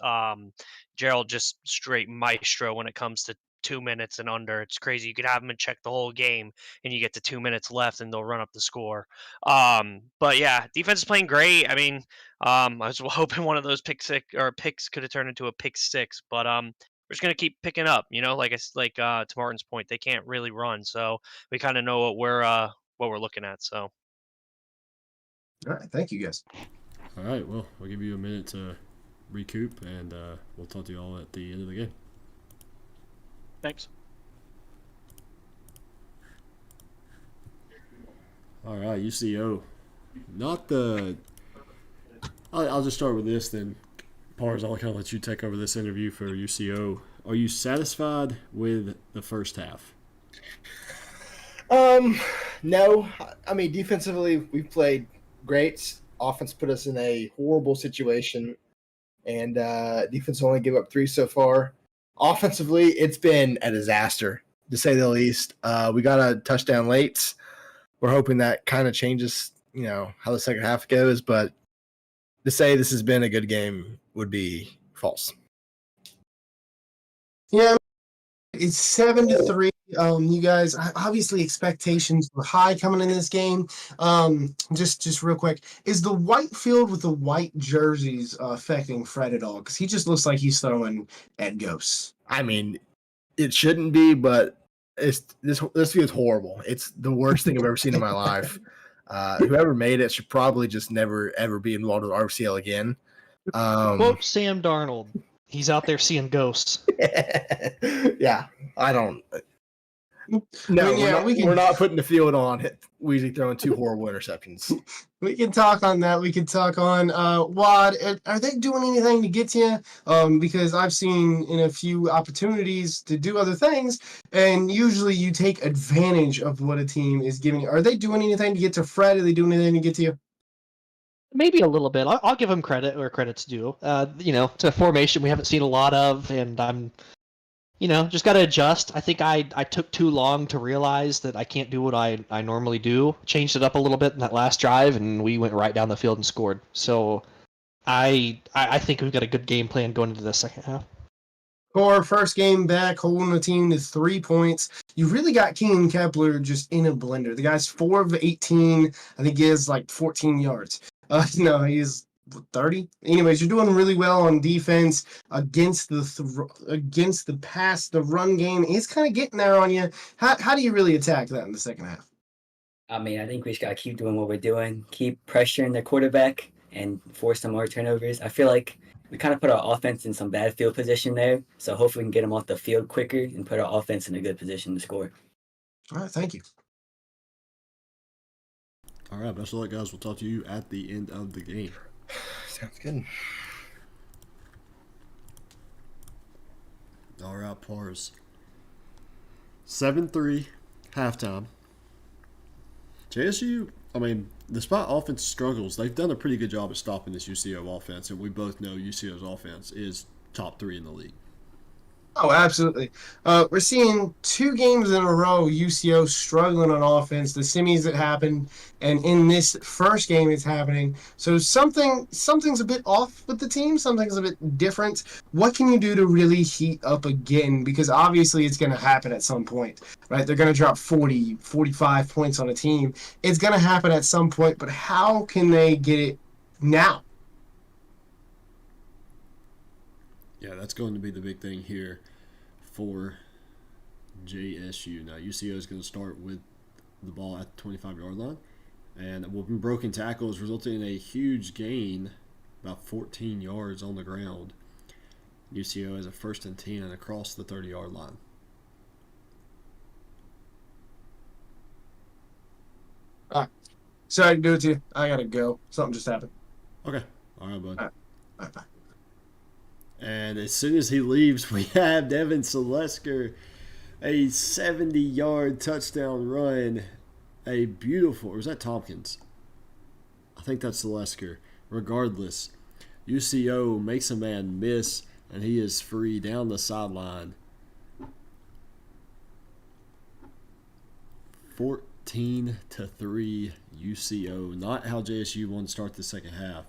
Speaker 13: Gerald just straight maestro when it comes to 2 minutes and under. It's crazy. You could have him and check the whole game, and you get to 2 minutes left, and they'll run up the score. But yeah, defense is playing great. I mean, I was hoping one of those picks could have turned into a pick 6, but we're just gonna keep picking up. To Martin's point, they can't really run, so we kind of know what we're looking at. So.
Speaker 7: All right, thank you guys.
Speaker 6: All right, well, we'll give you a minute to recoup, and we'll talk to you all at the end of the game.
Speaker 10: Thanks.
Speaker 6: All right, UCO. I'll just start with this then. Pars, I'll kind of let you take over this interview for UCO. Are you satisfied with the first half?
Speaker 8: No. I mean, defensively, we've played great. Offense put us in a horrible situation, and defense only gave up 3 so far. Offensively, it's been a disaster, to say the least. We got a touchdown late. We're hoping that kind of changes, how the second half goes, but to say this has been a good game would be false.
Speaker 7: Yeah, it's 7-3. You guys, obviously expectations were high coming in this game. Just real quick, is the white field with the white jerseys affecting Fred at all? Because he just looks like he's throwing at ghosts.
Speaker 8: I mean, it shouldn't be, but this field's horrible. It's the worst thing I've ever seen in my life. Whoever made it should probably just never ever be involved with RFCL again.
Speaker 11: Quote Sam Darnold. He's out there seeing ghosts.
Speaker 8: Yeah, I don't. No, we're not putting the field on Weezy throwing 2 horrible interceptions.
Speaker 7: We can talk on that. We can talk on Wad. Are they doing anything to get to you? Because I've seen in a few opportunities to do other things, and usually you take advantage of what a team is giving you. Are they doing anything to get to Fred? Are they doing anything to get to you?
Speaker 11: Maybe a little bit. I'll give him credit where credit's due. To formation we haven't seen a lot of, and I'm, just got to adjust. I think I took too long to realize that I can't do what I normally do. Changed it up a little bit in that last drive, and we went right down the field and scored. So I think we've got a good game plan going into the second half.
Speaker 7: Core, first game back, holding the team to 3 points. You really got Keenan Kepler just in a blender. The guy's 4 of 18. I think he has like 14 yards. No, he's 30. Anyways, you're doing really well on defense against the pass, the run game. He's kind of getting there on you. How do you really attack that in the second half?
Speaker 9: I mean, I think we just got to keep doing what we're doing, keep pressuring the quarterback and force some more turnovers. I feel like we kind of put our offense in some bad field position there, so hopefully we can get them off the field quicker and put our offense in a good position to score.
Speaker 7: All right, thank you.
Speaker 6: All right, best of luck, guys. We'll talk to you at the end of the game.
Speaker 8: Sounds good.
Speaker 6: All right, Pars. 7-3, halftime. JSU, I mean, despite offense struggles, they've done a pretty good job of stopping this UCO offense, and we both know UCO's offense is top 3 in the league.
Speaker 7: Oh, absolutely. We're seeing 2 games in a row, UCO struggling on offense. The semis that happened, and in this first game, it's happening. So something's a bit off with the team. Something's a bit different. What can you do to really heat up again? Because obviously, it's going to happen at some point, right? They're going to drop 40, 45 points on a team. It's going to happen at some point. But how can they get it now?
Speaker 6: Yeah, that's going to be the big thing here for JSU. Now, UCO is going to start with the ball at the 25-yard line. And broken tackles resulted in a huge gain, about 14 yards on the ground. UCO has a 1st and 10 across the 30-yard line.
Speaker 7: All right. Sorry to do it to you. I got to go. Something just happened.
Speaker 6: Okay. All right, bud.
Speaker 7: All right. Bye.
Speaker 6: And as soon as he leaves, we have Devin Selesker, a 70-yard touchdown run. A beautiful, or is that Tompkins? I think that's Selesker. Regardless, UCO makes a man miss, and he is free down the sideline. 14-3 UCO. Not how JSU won to start the second half.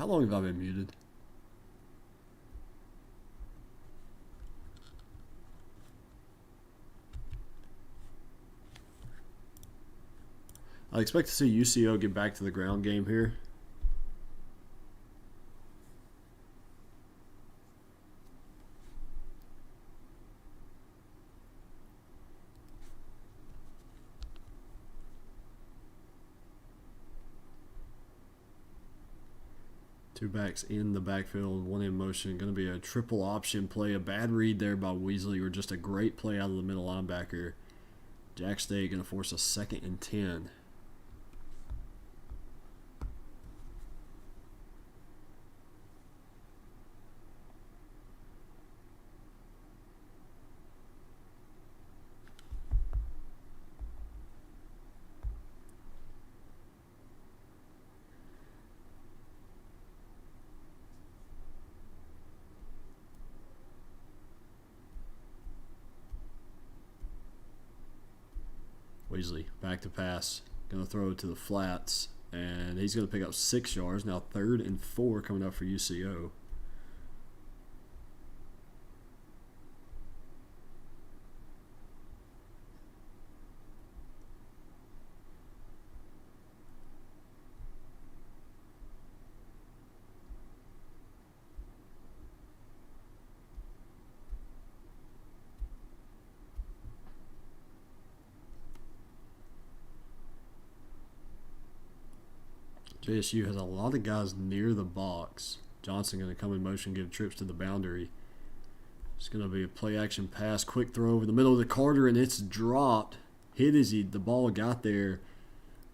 Speaker 6: How long have I been muted? I expect to see UCO get back to the ground game here. Two backs in the backfield, one in motion. Going to be a triple option play. A bad read there by Weasley, or just a great play out of the middle linebacker. Jax State going to force a 2nd and 10. Weasley back to pass. Going to throw it to the flats. And he's going to pick up 6 yards. Now 3rd and 4 coming up for UCO. JSU has a lot of guys near the box. Johnson going to come in motion, give trips to the boundary. It's going to be a play action pass, quick throw over the middle of the Carter, and it's dropped. Hit as the ball got there.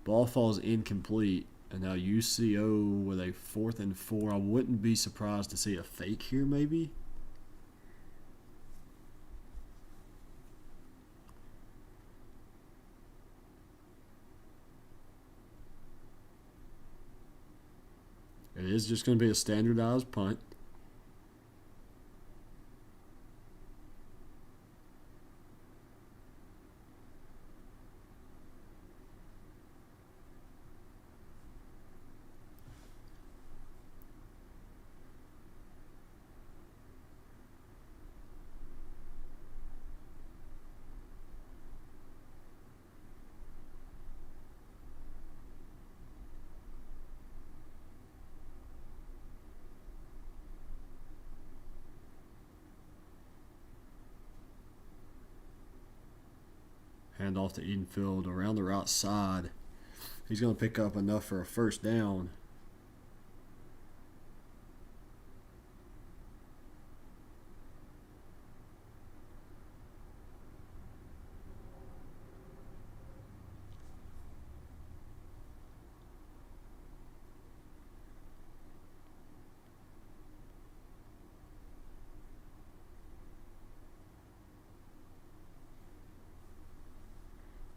Speaker 6: Ball falls incomplete. And now UCO with a 4th and 4. I wouldn't be surprised to see a fake here maybe. It is just going to be a standardized punt. Hand off to Edenfield around the right side. He's going to pick up enough for a 1st down.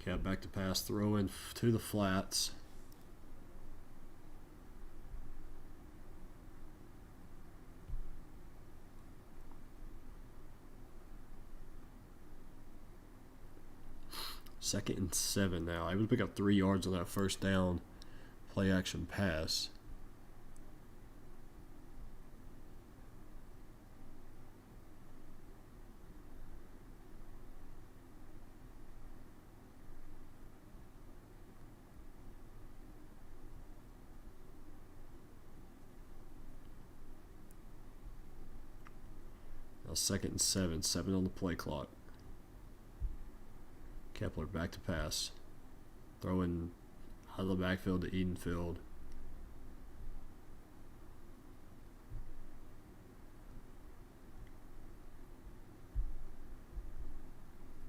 Speaker 6: Cap back to pass, throw in to the flats. Second and 7 now. Able to pick up 3 yards on that 1st down play action pass. Now 2nd and 7. 7 on the play clock. Kepler back to pass. Throwing out of the backfield to Edenfield.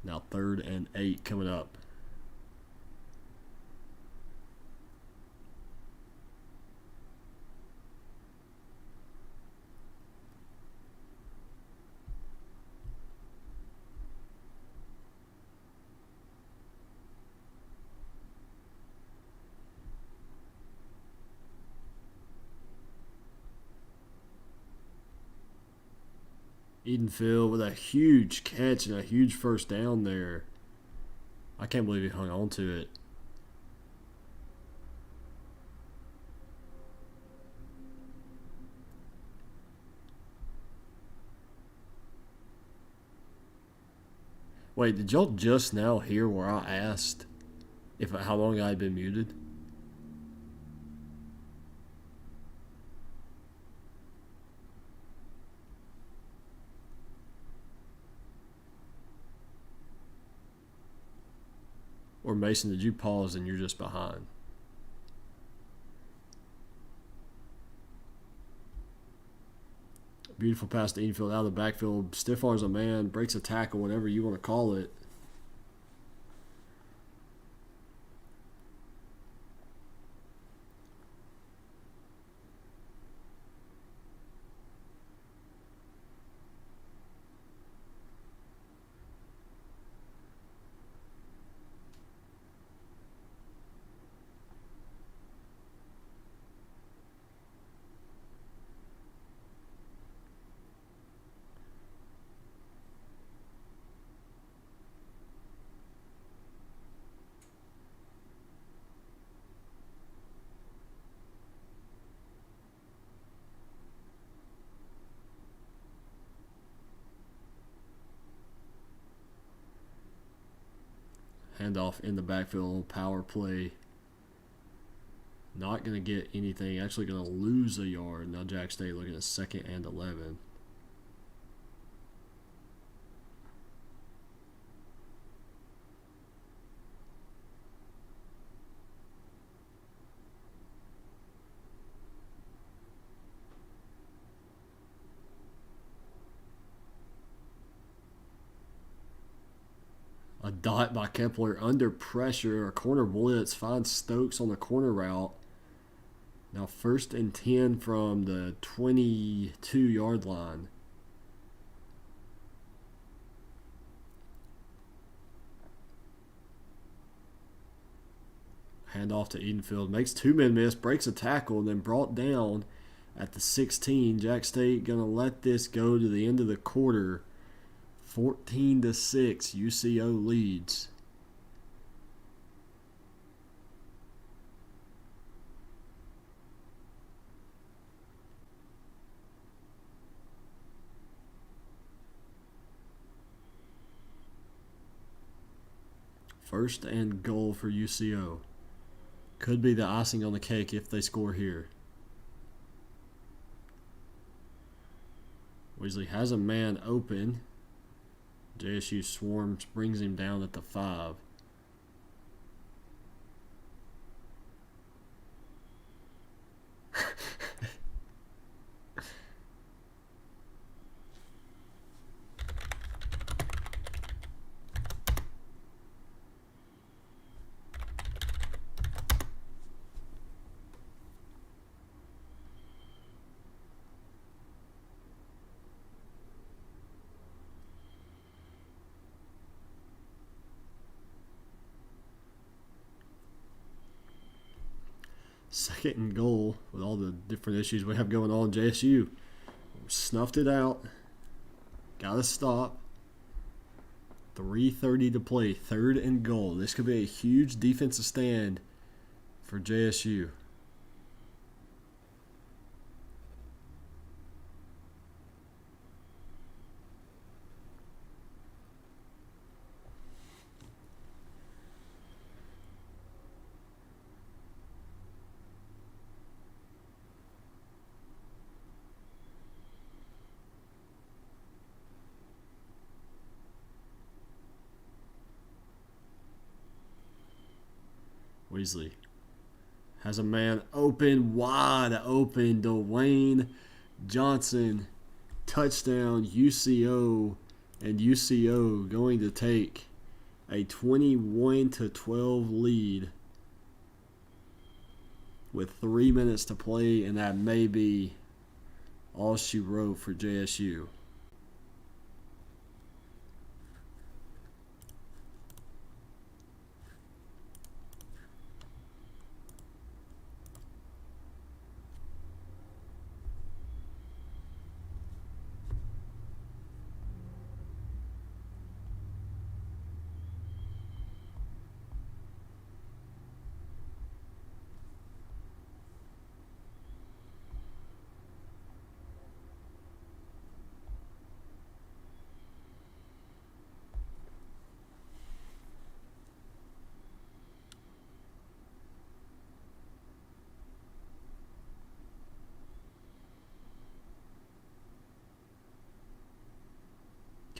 Speaker 6: Now 3rd and 8 coming up. Edenfield with a huge catch and a huge 1st down there. I can't believe he hung on to it. Wait, did y'all just now hear where I asked how long I had been muted? Or Mason, did you pause and you're just behind? Beautiful pass to infield, out of the backfield. Stiff arms a man, breaks a tackle, whatever you want to call it. Handoff in the backfield, power play. Not going to get anything. Actually going to lose a yard. Now Jack State looking at 2nd and 11. A dot by Kepler under pressure. A corner blitz finds Stokes on the corner route. Now 1st and 10 from the 22-yard line. Handoff to Edenfield. Makes 2 men miss. Breaks a tackle and then brought down at the 16. Jack State going to let this go to the end of the quarter. 14-6, UCO leads. First and goal for UCO. Could be the icing on the cake if they score here. Weasley has a man open. JSU swarms, brings him down at the 5. Second and goal with all the different issues we have going on. JSU snuffed it out. Got to stop. 3:30 to play. 3rd and goal. This could be a huge defensive stand for JSU. Weasley has a man open, wide open. Dwayne Johnson, touchdown, UCO, and UCO going to take a 21-12 lead with 3 minutes to play, and that may be all she wrote for JSU.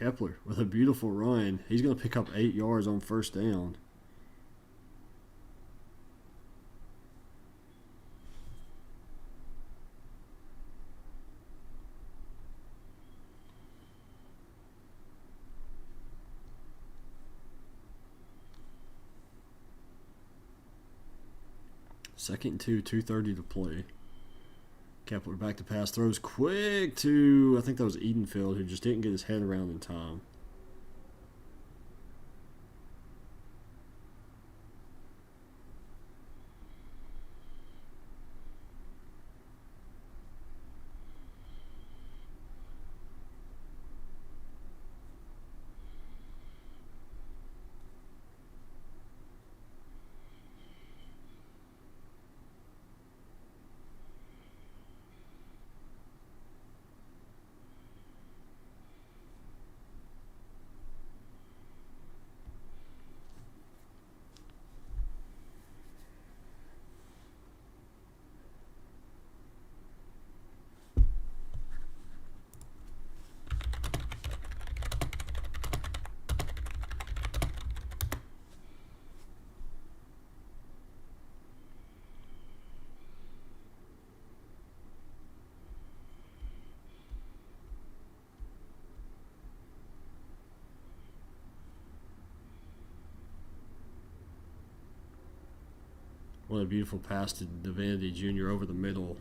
Speaker 6: Kepler with a beautiful run. He's going to pick up 8 yards on first down. Second and 2, 2:30 to play. Kepler back to pass, throws quick to, I think that was Edenfield, who just didn't get his head around in time. What a beautiful pass to Divinity Jr. over the middle.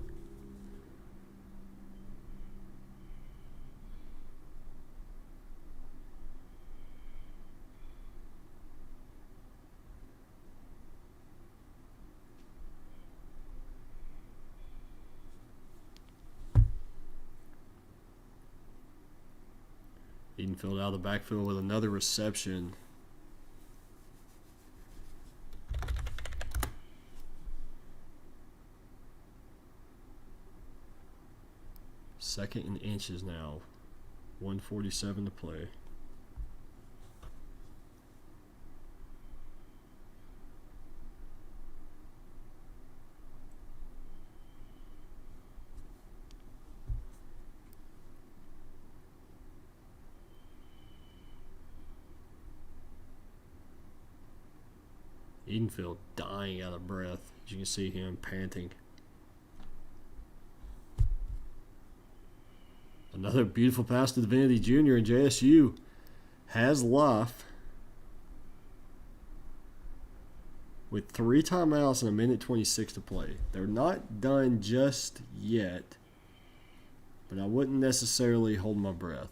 Speaker 6: Edenfield out of the backfield with another reception. Second and inches now. 1:47 to play. Edenfield dying out of breath. As you can see him panting. Another beautiful pass to Divinity Jr. and JSU has life with 3 timeouts and 1:26 to play. They're not done just yet, but I wouldn't necessarily hold my breath.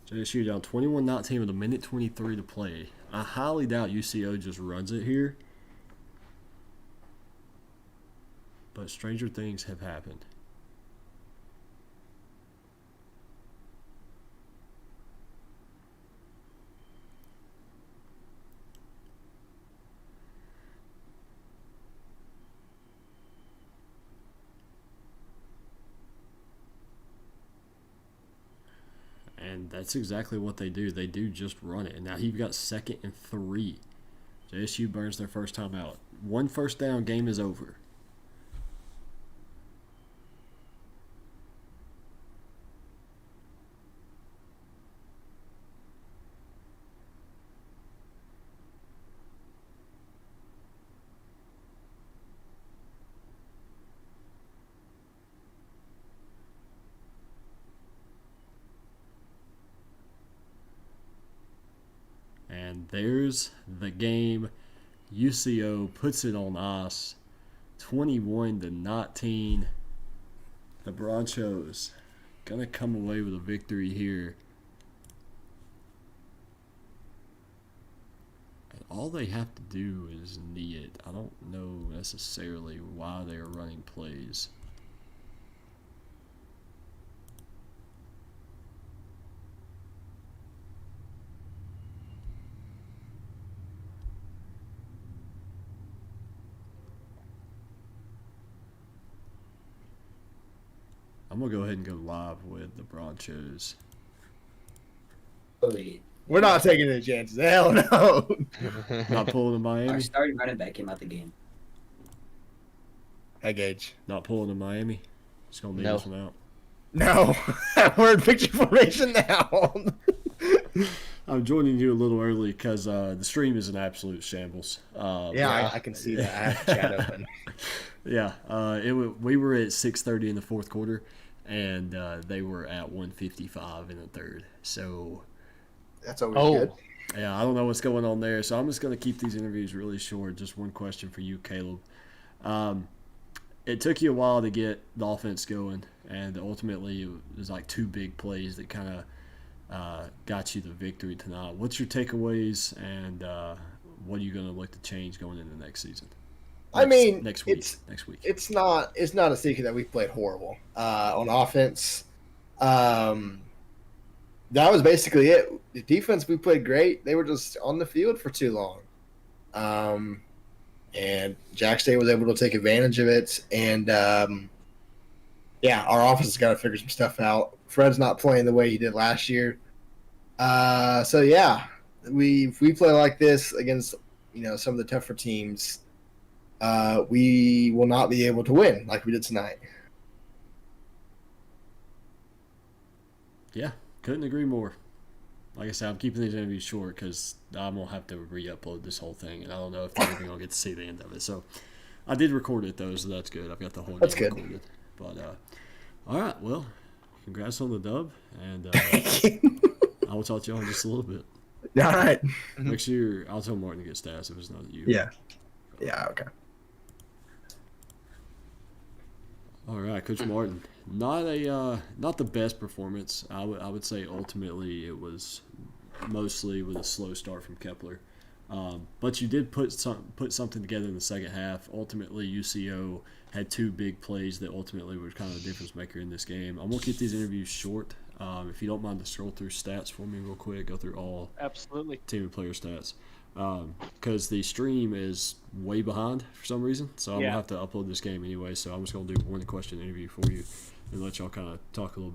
Speaker 6: JSU down 21-19 with 1:23 to play. I highly doubt UCO just runs it here. But stranger things have happened. And that's exactly what they do. They do just run it. And now you've got 2nd and 3. JSU burns their first time out. 1 first down, game is over. And there's the game. UCO puts it on us, 21-19. The Broncos gonna come away with a victory here. And all they have to do is knee it. I don't know necessarily why they're running plays. I'm going to go ahead and go live with the Broncos.
Speaker 8: We're not taking any chances. Hell no.
Speaker 6: Not pulling in Miami.
Speaker 9: Our starting running back came out the game.
Speaker 8: Hey, Gage.
Speaker 6: Not pulling in Miami. Just going to leave this one out.
Speaker 8: No. We're in picture formation now.
Speaker 6: I'm joining you a little early because the stream is an absolute shambles.
Speaker 8: I can see that. I have the chat open.
Speaker 6: Yeah, we were at 6:30 in the fourth quarter, and they were at 1:55 in the third. So
Speaker 8: that's always good.
Speaker 6: Yeah, I don't know what's going on there. So I'm just going to keep these interviews really short. Just one question for you, Caleb. It took you a while to get the offense going, and ultimately it was like two big plays that kind of got you the victory tonight. What's your takeaways, and what are you going to look to change going into next season?
Speaker 8: Next week.
Speaker 6: It's
Speaker 8: not a secret that we played horrible on offense. That was basically it. The defense, we played great. They were just on the field for too long. And JAX was able to take advantage of it. And our offense has got to figure some stuff out. Fred's not playing the way he did last year. If we play like this against some of the tougher teams, we will not be able to win like we did tonight.
Speaker 6: Yeah, couldn't agree more. Like I said, I'm keeping these interviews short because I'm going to have to re-upload this whole thing, and I don't know if they're even going to get to see the end of it. So I did record it, though, so that's good. I've got the whole game recorded. But, all right, well, congrats on the dub, and I will talk to y'all in just a little bit.
Speaker 8: All right.
Speaker 6: Make sure I'll tell Martin to get stats if it's not you.
Speaker 8: Yeah. Yeah, okay.
Speaker 6: All right, Coach Martin. Not the best performance. I would say ultimately it was mostly with a slow start from Kepler, but you did put something together in the second half. Ultimately, UCO had two big plays that ultimately were kind of a difference maker in this game. I'm gonna keep these interviews short. If you don't mind to scroll through stats for me real quick, go through all team and player stats. Because the stream is way behind for some reason, so I'm gonna have to upload this game anyway. So I'm just gonna do one question interview for you and let y'all kind of talk a little bit.